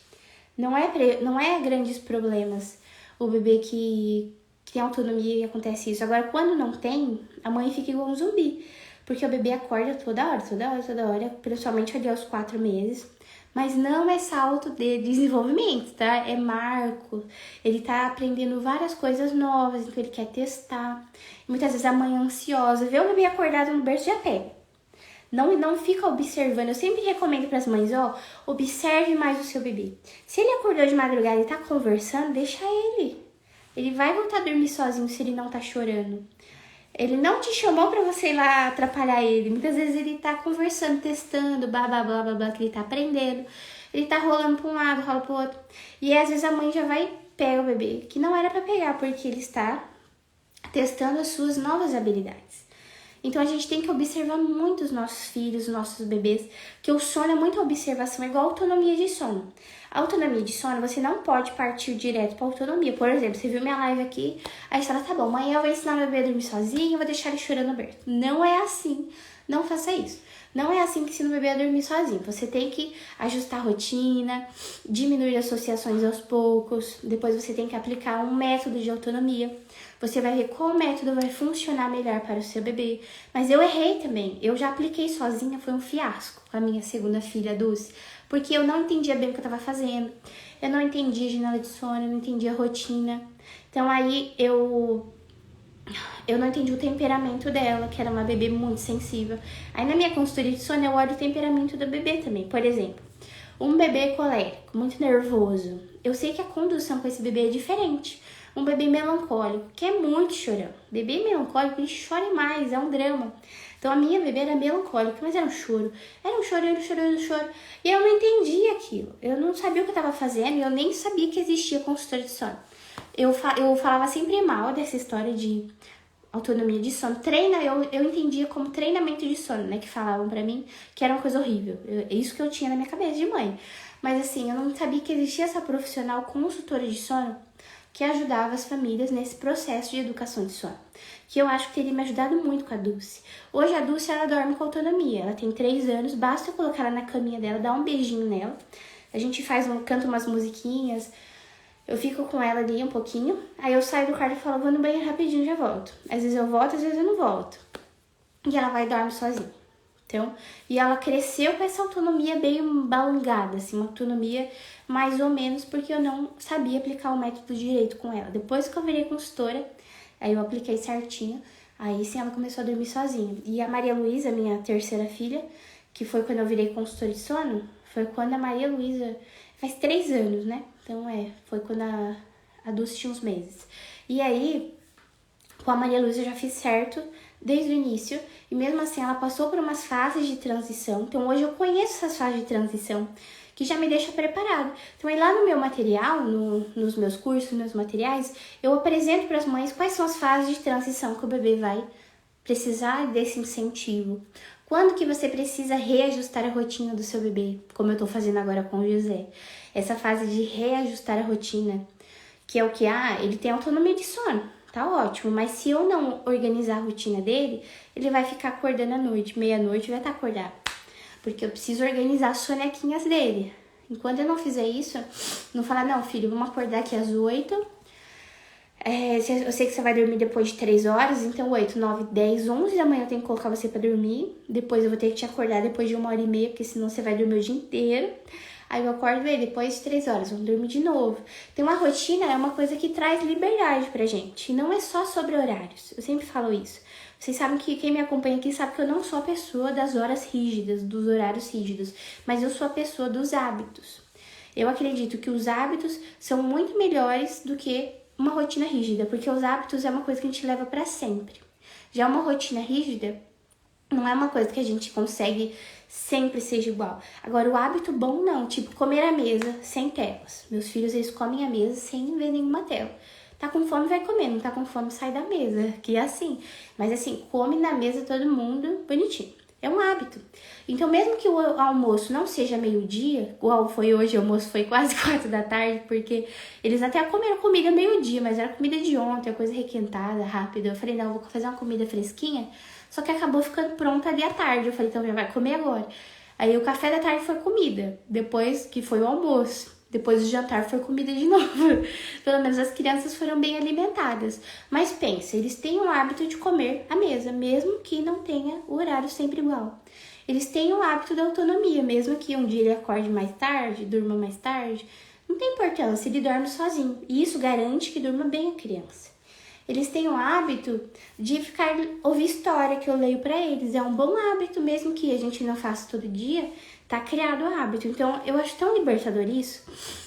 Não é grandes problemas o bebê que tem autonomia e acontece isso. Agora, quando não tem, a mãe fica igual um zumbi. Porque o bebê acorda toda hora, principalmente ali aos 4 meses. Mas não é salto de desenvolvimento, tá? É marco. Ele tá aprendendo várias coisas novas, então ele quer testar. Muitas vezes a mãe é ansiosa, vê o bebê acordado no berço, já pega. Não fica observando. Eu sempre recomendo para as mães, observe mais o seu bebê. Se ele acordou de madrugada e tá conversando, deixa ele. Ele vai voltar a dormir sozinho se ele não tá chorando. Ele não te chamou pra você ir lá atrapalhar ele. Muitas vezes ele tá conversando, testando, blá, blá, blá, blá, blá, que ele tá aprendendo. Ele tá rolando pra um lado, rola pro outro. E às vezes a mãe já vai e pega o bebê, que não era pra pegar, porque ele está testando as suas novas habilidades. Então a gente tem que observar muito os nossos filhos, os nossos bebês, que o sono é muita observação, é igual a autonomia de sono. A autonomia de sono, você não pode partir direto para autonomia. Por exemplo, você viu minha live aqui, aí você fala, tá bom, amanhã eu vou ensinar meu bebê a dormir sozinho, eu vou deixar ele chorando aberto. Não é assim, não faça isso. Não é assim que ensina o bebê a dormir sozinho. Você tem que ajustar a rotina, diminuir associações aos poucos, depois você tem que aplicar um método de autonomia. Você vai ver qual método vai funcionar melhor para o seu bebê. Mas eu errei também. Eu já apliquei sozinha, foi um fiasco com a minha segunda filha, Dulce. Porque eu não entendia bem o que eu estava fazendo. Eu não entendia a janela de sono, eu não entendia a rotina. Então aí eu não entendi o temperamento dela, que era uma bebê muito sensível. Aí na minha consultoria de sono eu olho o temperamento do bebê também. Por exemplo, um bebê colérico, muito nervoso. Eu sei que a condução com esse bebê é diferente. Um bebê melancólico, que é muito chorão. Bebê melancólico, ele chora mais, é um drama. Então a minha bebê era melancólica, mas era um choro. Era um choro, era um choro, era um choro. E eu não entendia aquilo. Eu não sabia o que eu estava fazendo e eu nem sabia que existia consultoria de sono. Eu falava sempre mal dessa história de autonomia de sono. Eu entendia como treinamento de sono, né? Que falavam pra mim que era uma coisa horrível. É isso que eu tinha na minha cabeça de mãe. Mas assim, eu não sabia que existia essa profissional consultora de sono que ajudava as famílias nesse processo de educação de sono. Que eu acho que teria me ajudado muito com a Dulce. Hoje a Dulce, ela dorme com autonomia. Ela tem 3 anos, basta eu colocar ela na caminha dela, dar um beijinho nela. A gente canta umas musiquinhas. Eu fico com ela ali um pouquinho. Aí eu saio do quarto e falo, vou no banheiro rapidinho e já volto. Às vezes eu volto, às vezes eu não volto. E ela vai e dorme sozinha. Então, e ela cresceu com essa autonomia bem balangada, assim, uma autonomia mais ou menos, porque eu não sabia aplicar o método direito com ela. Depois que eu virei consultora, aí eu apliquei certinho, aí sim ela começou a dormir sozinha. E a Maria Luísa, minha terceira filha, que foi quando eu virei consultora de sono, foi quando a Maria Luísa, faz 3 anos, né? Então foi quando a Dulce tinha uns meses. E aí, com a Maria Luísa eu já fiz certo desde o início, e mesmo assim ela passou por umas fases de transição, então hoje eu conheço essas fases de transição, que já me deixa preparado. Então aí lá no meu material, nos meus cursos, nos meus materiais, eu apresento para as mães quais são as fases de transição que o bebê vai precisar desse incentivo. Quando que você precisa reajustar a rotina do seu bebê, como eu tô fazendo agora com o José. Essa fase de reajustar a rotina, que é o que? Ele tem autonomia de sono. Tá ótimo, mas se eu não organizar a rotina dele, ele vai ficar acordando à noite, meia-noite vai estar acordado. Porque eu preciso organizar as sonequinhas dele. Enquanto eu não fizer isso, não falar, não, filho, vamos acordar aqui às 8. Eu sei que você vai dormir depois de 3 horas, então 8, 9, 10, 11 da manhã eu tenho que colocar você pra dormir. Depois eu vou ter que te acordar depois de 1h30, porque senão você vai dormir o dia inteiro. Aí eu acordo ele depois de 3 horas, vamos dormir de novo. Então a rotina é uma coisa que traz liberdade pra gente. E não é só sobre horários. Eu sempre falo isso. Vocês sabem que quem me acompanha aqui sabe que eu não sou a pessoa das horas rígidas, dos horários rígidos. Mas eu sou a pessoa dos hábitos. Eu acredito que os hábitos são muito melhores do que uma rotina rígida. Porque os hábitos é uma coisa que a gente leva pra sempre. Já uma rotina rígida não é uma coisa que a gente consegue sempre seja igual. Agora, o hábito bom não, tipo comer à mesa sem telas. Meus filhos, eles comem à mesa sem ver nenhuma tela. Tá com fome, vai comer. Não tá com fome, sai da mesa. Que é assim. Mas assim, come na mesa todo mundo bonitinho. É um hábito. Então, mesmo que o almoço não seja meio-dia, igual foi hoje, o almoço foi quase 4 da tarde, porque eles até comeram comida meio-dia, mas era comida de ontem, coisa requentada, rápida. Eu falei, não, eu vou fazer uma comida fresquinha, só que acabou ficando pronta ali à tarde. Eu falei, então já vai comer agora. Aí o café da tarde foi comida, depois que foi o almoço. Depois do jantar foi comida de novo. Pelo menos as crianças foram bem alimentadas. Mas pensa, eles têm o hábito de comer à mesa, mesmo que não tenha o horário sempre igual. Eles têm o hábito da autonomia, mesmo que um dia ele acorde mais tarde, durma mais tarde. Não tem importância, ele dorme sozinho. E isso garante que durma bem a criança. eles têm o hábito de ouvir história que eu leio pra eles. É um bom hábito, mesmo que a gente não faça todo dia, tá criado o hábito. Então, eu acho tão libertador isso,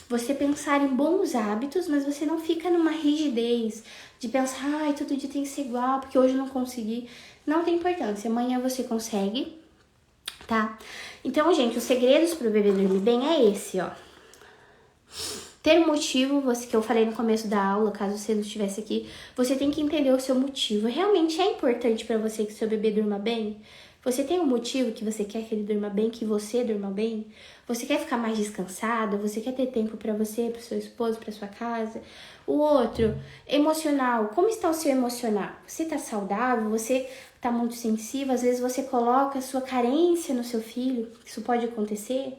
você pensar em bons hábitos, mas você não fica numa rigidez de pensar, ai, todo dia tem que ser igual, porque hoje eu não consegui. Não tem importância, amanhã você consegue, tá? Então, gente, os segredos pro bebê dormir bem é esse, ó. Ter um motivo, que eu falei no começo da aula, caso você não estivesse aqui, você tem que entender o seu motivo. Realmente é importante pra você que seu bebê durma bem? Você tem um motivo que você quer que ele durma bem, que você durma bem? Você quer ficar mais descansada? Você quer ter tempo pra você, pro seu esposo, pra sua casa? O outro, emocional. Como está o seu emocional? Você tá saudável? Você tá muito sensível? Às vezes você coloca a sua carência no seu filho. Isso pode acontecer.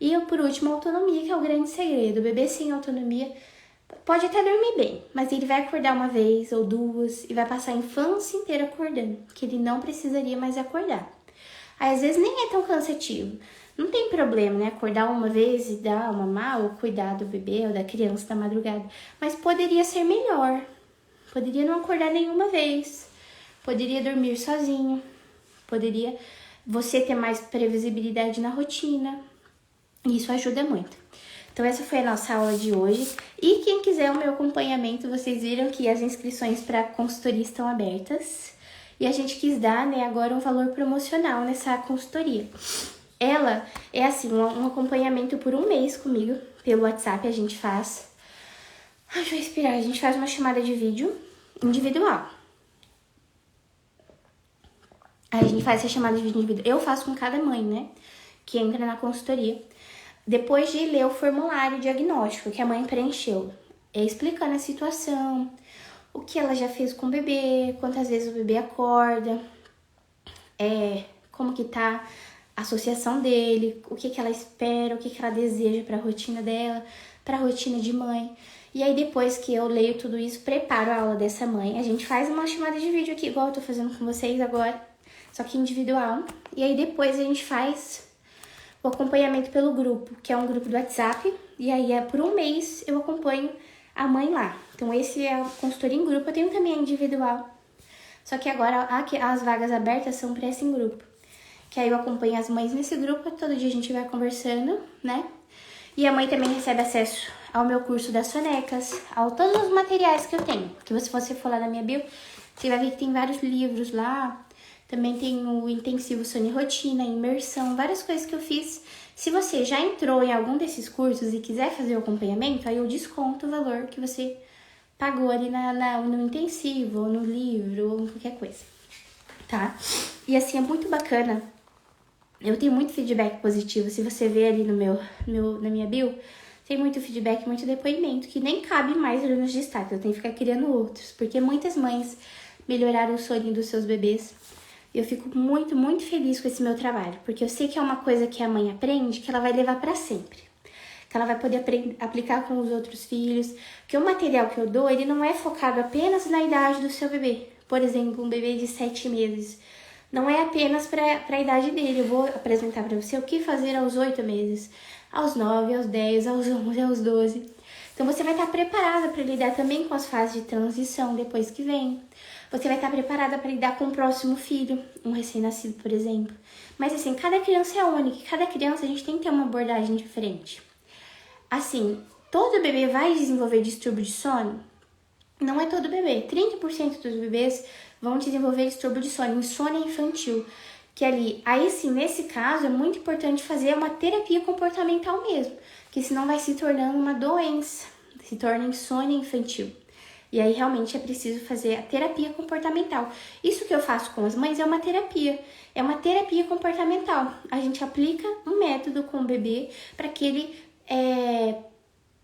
E por último, a autonomia, que é o grande segredo. O bebê sem autonomia pode até dormir bem, mas ele vai acordar uma vez ou duas e vai passar a infância inteira acordando, que ele não precisaria mais acordar. Aí, às vezes nem é tão cansativo. Não tem problema, né? Acordar uma vez e dar uma mamar ou cuidar do bebê ou da criança da madrugada. Mas poderia ser melhor. Poderia não acordar nenhuma vez. Poderia dormir sozinho. Poderia você ter mais previsibilidade na rotina. Isso ajuda muito. Então, essa foi a nossa aula de hoje. E quem quiser o meu acompanhamento, vocês viram que as inscrições para consultoria estão abertas. E a gente quis dar, né, agora um valor promocional nessa consultoria. Ela é, assim, um acompanhamento por um mês comigo, pelo WhatsApp a gente faz. Ai, deixa eu respirar. A gente faz uma chamada de vídeo individual. Aí a gente faz essa chamada de vídeo individual. Eu faço com cada mãe, né, que entra na consultoria. Depois de ler o formulário diagnóstico que a mãe preencheu, explicando a situação, o que ela já fez com o bebê, quantas vezes o bebê acorda, como que tá a associação dele, o que que ela espera, o que que ela deseja para a rotina dela, para a rotina de mãe. E aí depois que eu leio tudo isso, preparo a aula dessa mãe, a gente faz uma chamada de vídeo aqui, igual eu tô fazendo com vocês agora, só que individual. E aí depois a gente faz o acompanhamento pelo grupo, que é um grupo do WhatsApp, e aí por um mês eu acompanho a mãe lá. Então esse é a consultoria em grupo, eu tenho também a individual, só que agora as vagas abertas são para esse em grupo, que aí eu acompanho as mães nesse grupo, todo dia a gente vai conversando, né? E a mãe também recebe acesso ao meu curso das sonecas, a todos os materiais que eu tenho, que se você for lá na minha bio, você vai ver que tem vários livros lá. Também tem o intensivo sono e rotina, imersão, várias coisas que eu fiz. Se você já entrou em algum desses cursos e quiser fazer o acompanhamento, aí eu desconto o valor que você pagou ali no intensivo, ou no livro, ou qualquer coisa, tá? E assim, é muito bacana. Eu tenho muito feedback positivo. Se você ver ali na minha bio, tem muito feedback, muito depoimento, que nem cabe mais ali nos destaques. Eu tenho que ficar criando outros, porque muitas mães melhoraram o soninho dos seus bebês. Eu fico muito, muito feliz com esse meu trabalho, porque eu sei que é uma coisa que a mãe aprende, que ela vai levar para sempre. Que ela vai poder aplicar com os outros filhos. Porque o material que eu dou, ele não é focado apenas na idade do seu bebê. Por exemplo, um bebê de 7 meses. Não é apenas para a idade dele. Eu vou apresentar para você o que fazer aos 8 meses, aos 9, aos 10, aos 11, aos 12. Então, você vai estar preparada para lidar também com as fases de transição depois que vem. Você vai estar preparada para lidar com o próximo filho, um recém-nascido, por exemplo. Mas assim, cada criança é única, cada criança a gente tem que ter uma abordagem diferente. Assim, todo bebê vai desenvolver distúrbio de sono? Não é todo bebê. 30% dos bebês vão desenvolver distúrbio de sono, insônia infantil. Que ali, aí sim, nesse caso, é muito importante fazer uma terapia comportamental mesmo. Que senão vai se tornando uma doença, se torna insônia infantil. E aí realmente é preciso fazer a terapia comportamental. Isso que eu faço com as mães é uma terapia comportamental. A gente aplica um método com o bebê para que ele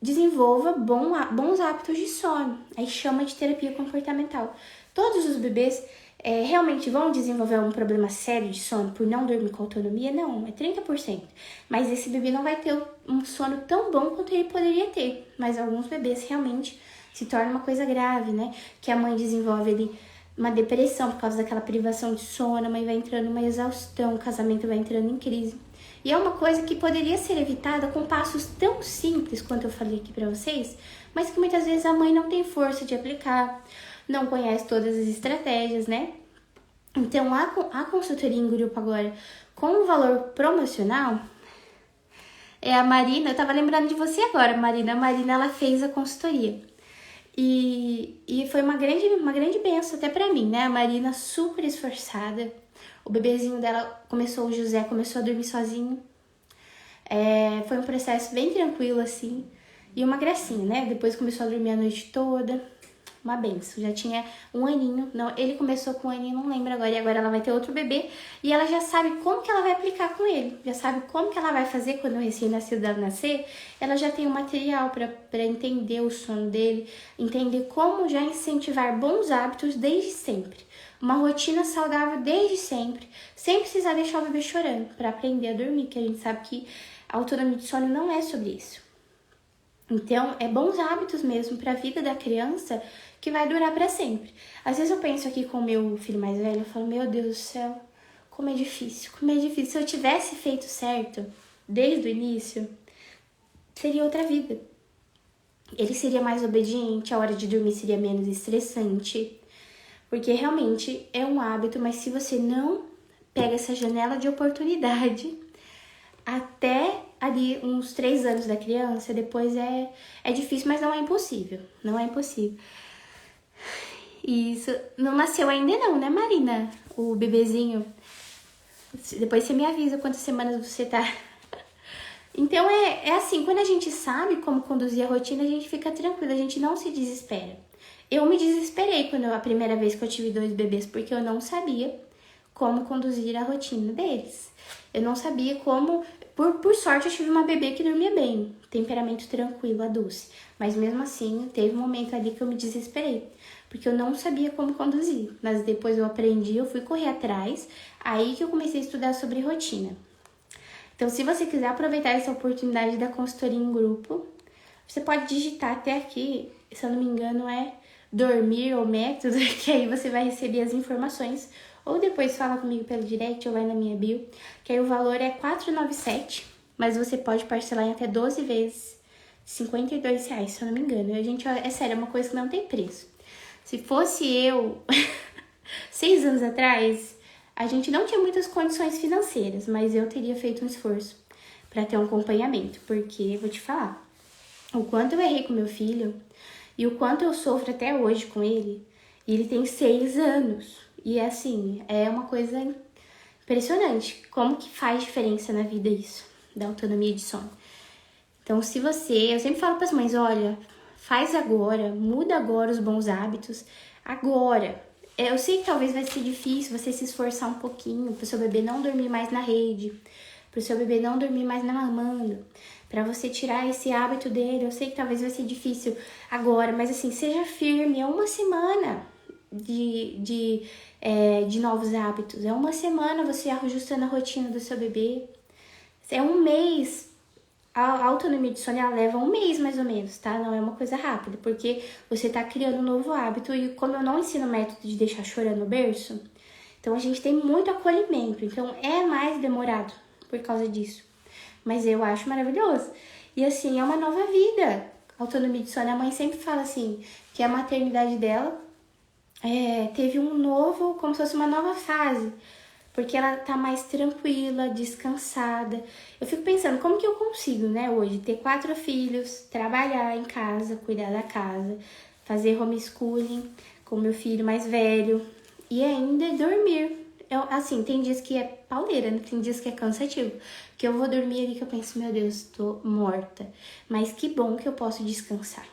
desenvolva bons hábitos de sono. Aí chama de terapia comportamental. Todos os bebês realmente vão desenvolver um problema sério de sono por não dormir com autonomia? Não, é 30%. Mas esse bebê não vai ter um sono tão bom quanto ele poderia ter. Mas alguns bebês realmente se torna uma coisa grave, né? Que a mãe desenvolve ali uma depressão por causa daquela privação de sono, a mãe vai entrando numa exaustão, o casamento vai entrando em crise. E é uma coisa que poderia ser evitada com passos tão simples quanto eu falei aqui pra vocês, mas que muitas vezes a mãe não tem força de aplicar, não conhece todas as estratégias, né? Então, a consultoria em grupo agora, com o valor promocional, a Marina, eu tava lembrando de você agora, Marina. A Marina, ela fez a consultoria. E foi uma grande benção até pra mim, né? A Marina super esforçada. O bebezinho dela o José começou a dormir sozinho. Foi um processo bem tranquilo, assim. E uma gracinha, né? Depois começou a dormir a noite toda. Uma benção. Já tinha 1 aninho. Não, ele começou com 1 aninho, não lembro agora. E agora ela vai ter outro bebê. E ela já sabe como que ela vai aplicar com ele. Já sabe como que ela vai fazer quando o recém-nascido dela nascer. Ela já tem o material para entender o sono dele. Entender como já incentivar bons hábitos desde sempre. Uma rotina saudável desde sempre. Sem precisar deixar o bebê chorando. Para aprender a dormir. Que a gente sabe que a autonomia de sono não é sobre isso. Então, bons hábitos mesmo para a vida da criança que vai durar para sempre. Às vezes eu penso aqui com o meu filho mais velho, eu falo, meu Deus do céu, como é difícil. Se eu tivesse feito certo desde o início, seria outra vida. Ele seria mais obediente, a hora de dormir seria menos estressante, porque realmente é um hábito, mas se você não pega essa janela de oportunidade, até ali uns 3 anos da criança, depois é difícil, mas não é impossível. Não é impossível. E isso não nasceu ainda não, né, Marina? O bebezinho. Depois você me avisa quantas semanas você tá. Então é assim, quando a gente sabe como conduzir a rotina, a gente fica tranquilo, a gente não se desespera. Eu me desesperei a primeira vez que eu tive 2 bebês, porque eu não sabia como conduzir a rotina deles. Eu não sabia como... Por sorte, eu tive uma bebê que dormia bem, temperamento tranquilo, a Dulce. Mas mesmo assim, teve um momento ali que eu me desesperei, porque eu não sabia como conduzir. Mas depois eu aprendi, eu fui correr atrás, aí que eu comecei a estudar sobre rotina. Então, se você quiser aproveitar essa oportunidade da consultoria em grupo, você pode digitar até aqui, se eu não me engano, dormir ou método, que aí você vai receber as informações. Ou depois fala comigo pelo direct ou vai na minha bio, que aí o valor é R$497, mas você pode parcelar em até 12 vezes, R$52, se eu não me engano. Gente, é sério, é uma coisa que não tem preço. Se fosse eu, 6 anos atrás, a gente não tinha muitas condições financeiras, mas eu teria feito um esforço para ter um acompanhamento, porque vou te falar, o quanto eu errei com meu filho e o quanto eu sofro até hoje com ele, e ele tem 6 anos. E assim, é uma coisa impressionante. Como que faz diferença na vida isso, da autonomia de sono. Então, eu sempre falo para as mães, olha, faz agora, muda agora os bons hábitos, agora. Eu sei que talvez vai ser difícil você se esforçar um pouquinho para o seu bebê não dormir mais na rede, para o seu bebê não dormir mais na mamando, para você tirar esse hábito dele. Eu sei que talvez vai ser difícil agora, mas assim, seja firme, é 1 semana de novos hábitos. É 1 semana você ajustando a rotina do seu bebê. É 1 mês. A autonomia de sono, ela leva 1 mês mais ou menos, tá? Não é uma coisa rápida, porque você tá criando um novo hábito. E como eu não ensino o método de deixar chorando no berço, então a gente tem muito acolhimento. Então é mais demorado por causa disso. Mas eu acho maravilhoso. E assim, é uma nova vida. Autonomia de sono, a mãe sempre fala assim, que a maternidade dela teve como se fosse uma nova fase, porque ela tá mais tranquila, descansada. Eu fico pensando, como que eu consigo, né, hoje, ter 4 filhos, trabalhar em casa, cuidar da casa, fazer homeschooling com meu filho mais velho e ainda dormir. Assim, tem dias que é pauleira, né? Tem dias que é cansativo, que eu vou dormir ali que eu penso, meu Deus, tô morta. Mas que bom que eu posso descansar,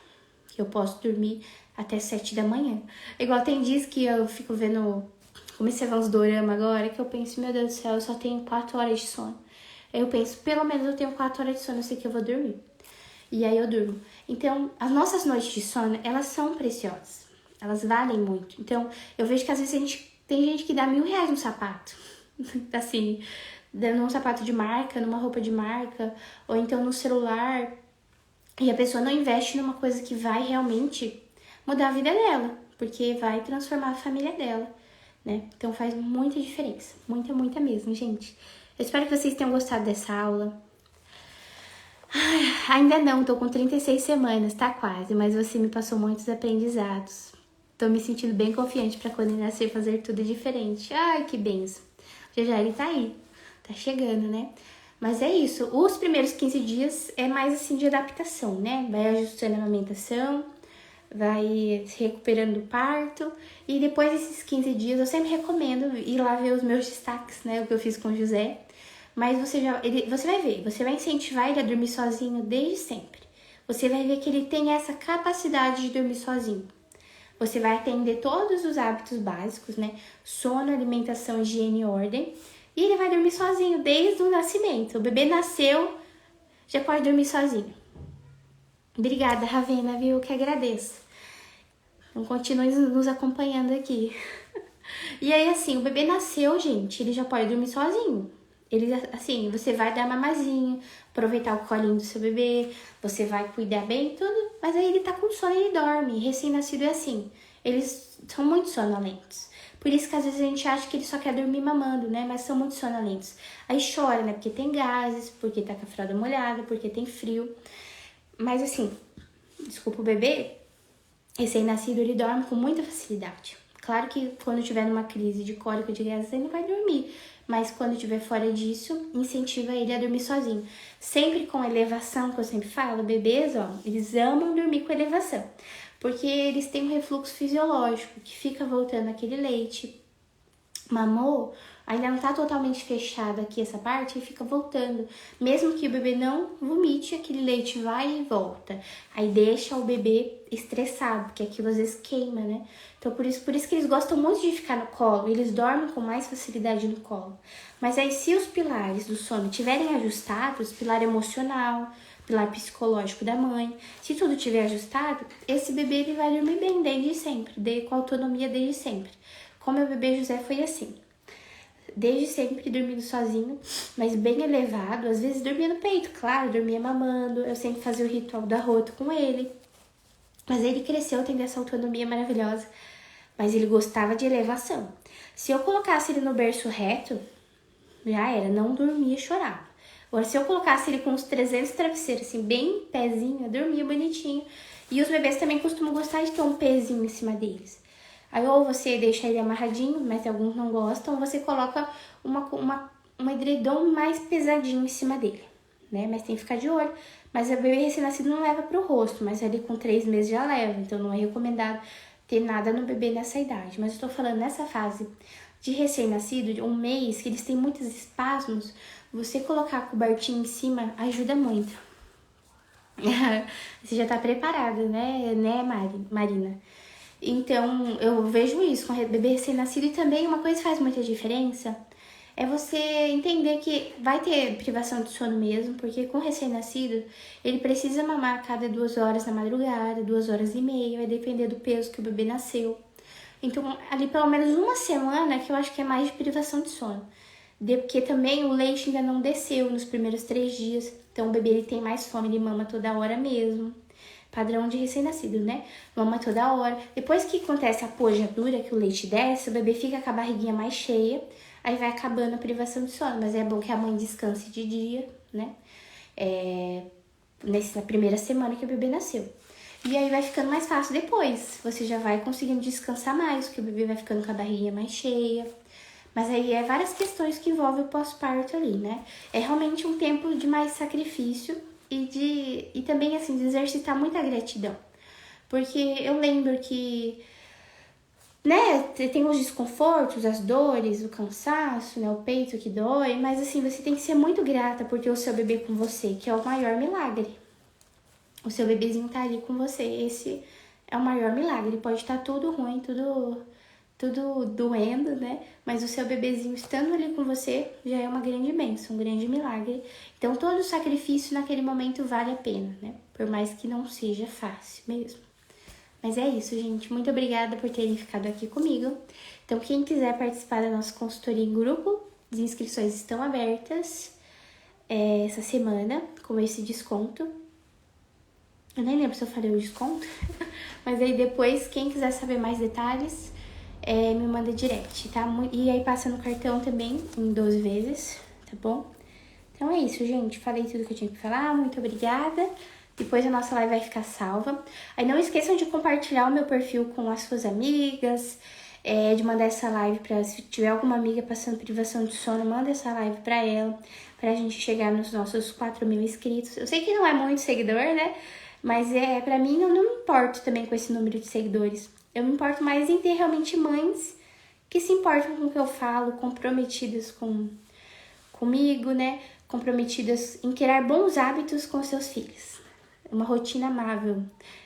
que eu posso dormir até 7 da manhã. Igual tem dias que eu fico vendo, comecei a ver uns dorama agora, que eu penso, meu Deus do céu, eu só tenho 4 horas de sono. Aí eu penso, pelo menos eu tenho 4 horas de sono, eu sei que eu vou dormir. E aí eu durmo. Então, as nossas noites de sono, elas são preciosas. Elas valem muito. Então, eu vejo que às vezes tem gente que dá R$1.000 no sapato. Assim, dando um sapato de marca, numa roupa de marca, ou então no celular. E a pessoa não investe numa coisa que vai realmente mudar a vida dela, porque vai transformar a família dela, né? Então faz muita diferença, muita, muita mesmo, gente. Eu espero que vocês tenham gostado dessa aula. Ai, ainda não, tô com 36 semanas, tá quase, mas você me passou muitos aprendizados. Tô me sentindo bem confiante pra quando ele nascer fazer tudo diferente. Ai, que benção. Já ele tá aí. Tá chegando, né? Mas é isso. Os primeiros 15 dias é mais assim de adaptação, né? Vai ajustando a amamentação, vai se recuperando do parto. E depois desses 15 dias, eu sempre recomendo ir lá ver os meus destaques, né? O que eu fiz com o José. Mas você vai ver, você vai incentivar ele a dormir sozinho desde sempre. Você vai ver que ele tem essa capacidade de dormir sozinho. Você vai atender todos os hábitos básicos, né? Sono, alimentação, higiene e ordem. E ele vai dormir sozinho desde o nascimento. O bebê nasceu, já pode dormir sozinho. Obrigada, Ravena, viu? Que agradeço. Então, continue nos acompanhando aqui. E aí, assim, o bebê nasceu, gente, ele já pode dormir sozinho. Ele, assim, você vai dar mamazinho, aproveitar o colinho do seu bebê, você vai cuidar bem, tudo. Mas aí ele tá com sono e ele dorme. Recém-nascido é assim. Eles são muito sonolentos. Por isso que às vezes a gente acha que ele só quer dormir mamando, né? Mas são muito sonolentos. Aí chora, né? Porque tem gases, porque tá com a fralda molhada, porque tem frio. Mas assim, desculpa, o bebê recém-nascido, ele dorme com muita facilidade. Claro que quando tiver numa crise de cólica de gases, ele não vai dormir. Mas quando estiver fora disso, incentiva ele a dormir sozinho. Sempre com elevação, que eu sempre falo, bebês, ó, eles amam dormir com elevação. Porque eles têm um refluxo fisiológico, que fica voltando aquele leite. Mamou, ainda não tá totalmente fechado aqui essa parte e fica voltando. Mesmo que o bebê não vomite, aquele leite vai e volta. Aí deixa o bebê estressado, porque aquilo às vezes queima, né? Então por isso que eles gostam muito de ficar no colo, eles dormem com mais facilidade no colo. Mas aí se os pilares do sono estiverem ajustados, pilar emocional, pilar psicológico da mãe, se tudo estiver ajustado, esse bebê ele vai dormir bem desde sempre, com autonomia desde sempre. Como meu bebê José foi assim, desde sempre dormindo sozinho, mas bem elevado, às vezes dormia no peito, claro, dormia mamando, eu sempre fazia o ritual do arroto com ele, mas ele cresceu tendo essa autonomia maravilhosa, mas ele gostava de elevação. Se eu colocasse ele no berço reto, já era, não dormia, chorava. Agora, se eu colocasse ele com uns 300 travesseiros, assim, bem pezinho, dormia bonitinho, e os bebês também costumam gostar de ter um pezinho em cima deles. Aí ou você deixa ele amarradinho, mas alguns não gostam, ou você coloca um edredom mais pesadinho em cima dele, né? Mas tem que ficar de olho. Mas o bebê recém-nascido não leva pro rosto, mas ali com 3 meses já leva, então não é recomendado ter nada no bebê nessa idade. Mas eu tô falando nessa fase de recém-nascido, de 1 mês, que eles têm muitos espasmos, você colocar a cobertinha em cima ajuda muito. Você já tá preparada, né, Marina? Então, eu vejo isso com o bebê recém-nascido. E também uma coisa que faz muita diferença é você entender que vai ter privação de sono mesmo, porque com o recém-nascido, ele precisa mamar a cada 2 horas na madrugada, 2 horas e meia, vai depender do peso que o bebê nasceu. Então, ali pelo menos 1 semana que eu acho que é mais de privação de sono. Porque também o leite ainda não desceu nos primeiros 3 dias, então o bebê ele tem mais fome, ele mama toda hora mesmo. Padrão de recém-nascido, né? Mama toda hora. Depois que acontece a pojadura, que o leite desce, o bebê fica com a barriguinha mais cheia, aí vai acabando a privação de sono. Mas é bom que a mãe descanse de dia, né? Na primeira semana que o bebê nasceu. E aí vai ficando mais fácil depois. Você já vai conseguindo descansar mais, porque o bebê vai ficando com a barriguinha mais cheia. Mas aí é várias questões que envolvem o pós-parto ali, né? É realmente um tempo de mais sacrifício e também, assim, de exercitar muita gratidão. Porque eu lembro que, né, tem os desconfortos, as dores, o cansaço, né, o peito que dói, mas, assim, você tem que ser muito grata por ter o seu bebê com você, que é o maior milagre. O seu bebezinho tá ali com você, esse é o maior milagre. Pode estar tudo ruim, tudo doendo, né? Mas o seu bebezinho estando ali com você já é uma grande bênção, um grande milagre. Então, todo o sacrifício naquele momento vale a pena, né? Por mais que não seja fácil mesmo. Mas é isso, gente. Muito obrigada por terem ficado aqui comigo. Então, quem quiser participar da nossa consultoria em grupo, as inscrições estão abertas essa semana, com esse desconto. Eu nem lembro se eu falei o desconto. Mas aí depois, quem quiser saber mais detalhes, me manda direct, tá? E aí passa no cartão também, em 12 vezes, tá bom? Então é isso, gente. Falei tudo que eu tinha que falar. Muito obrigada. Depois a nossa live vai ficar salva. Aí não esqueçam de compartilhar o meu perfil com as suas amigas, de mandar essa live pra... Se tiver alguma amiga passando privação de sono, manda essa live pra ela, pra gente chegar nos nossos 4.000 inscritos. Eu sei que não é muito seguidor, né? Mas pra mim eu não me importo também com esse número de seguidores. Eu me importo mais em ter realmente mães que se importam com o que eu falo, comprometidas comigo, né? Comprometidas em criar bons hábitos com seus filhos. Uma rotina amável.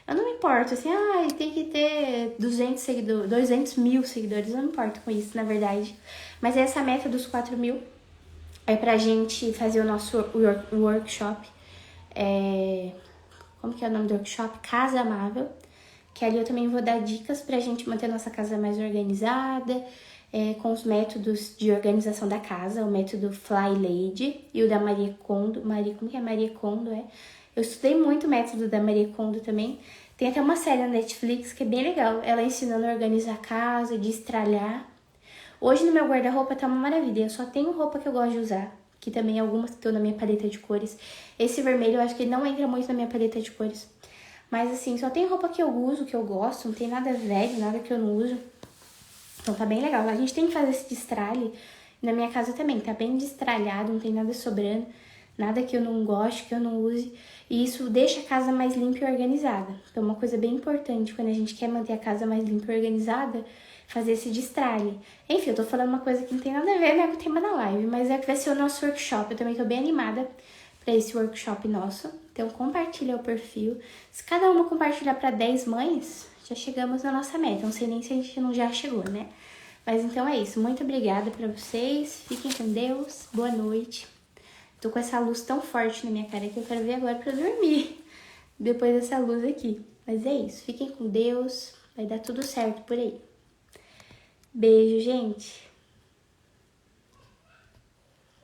Eu não me importo, assim, tem que ter 200 seguidores, 200 mil seguidores. Eu não me importo com isso, na verdade. Mas essa meta dos 4.000 é pra gente fazer o nosso workshop. Como que é o nome do workshop? Casa Amável. Que ali eu também vou dar dicas pra gente manter a nossa casa mais organizada, com os métodos de organização da casa, o método Fly Lady e o da Marie Kondo. Como que é Marie Kondo, Eu estudei muito o método da Marie Kondo também. Tem até uma série na Netflix que é bem legal. Ela ensinando a organizar a casa, destralhar. Hoje no meu guarda-roupa tá uma maravilha. Eu só tenho roupa que eu gosto de usar. Que também algumas que estão na minha paleta de cores. Esse vermelho eu acho que ele não entra muito na minha paleta de cores. Mas assim, só tem roupa que eu uso, que eu gosto. Não tem nada velho, nada que eu não uso. Então tá bem legal. A gente tem que fazer esse destralhe. Na minha casa também, tá bem destralhado, não tem nada sobrando. Nada que eu não goste, que eu não use. E isso deixa a casa mais limpa e organizada. Então, uma coisa bem importante quando a gente quer manter a casa mais limpa e organizada, fazer esse destralhe. Enfim, eu tô falando uma coisa que não tem nada a ver, né, com o tema da live, mas é que vai ser o nosso workshop. Eu também tô bem animada pra esse workshop nosso. Então, compartilha o perfil. Se cada uma compartilhar pra 10 mães, já chegamos na nossa meta. Não sei nem se a gente não já chegou, né? Mas então é isso. Muito obrigada pra vocês. Fiquem com Deus. Boa noite. Tô com essa luz tão forte na minha cara que eu quero ver agora pra dormir. Depois dessa luz aqui. Mas é isso. Fiquem com Deus. Vai dar tudo certo por aí. Beijo, gente.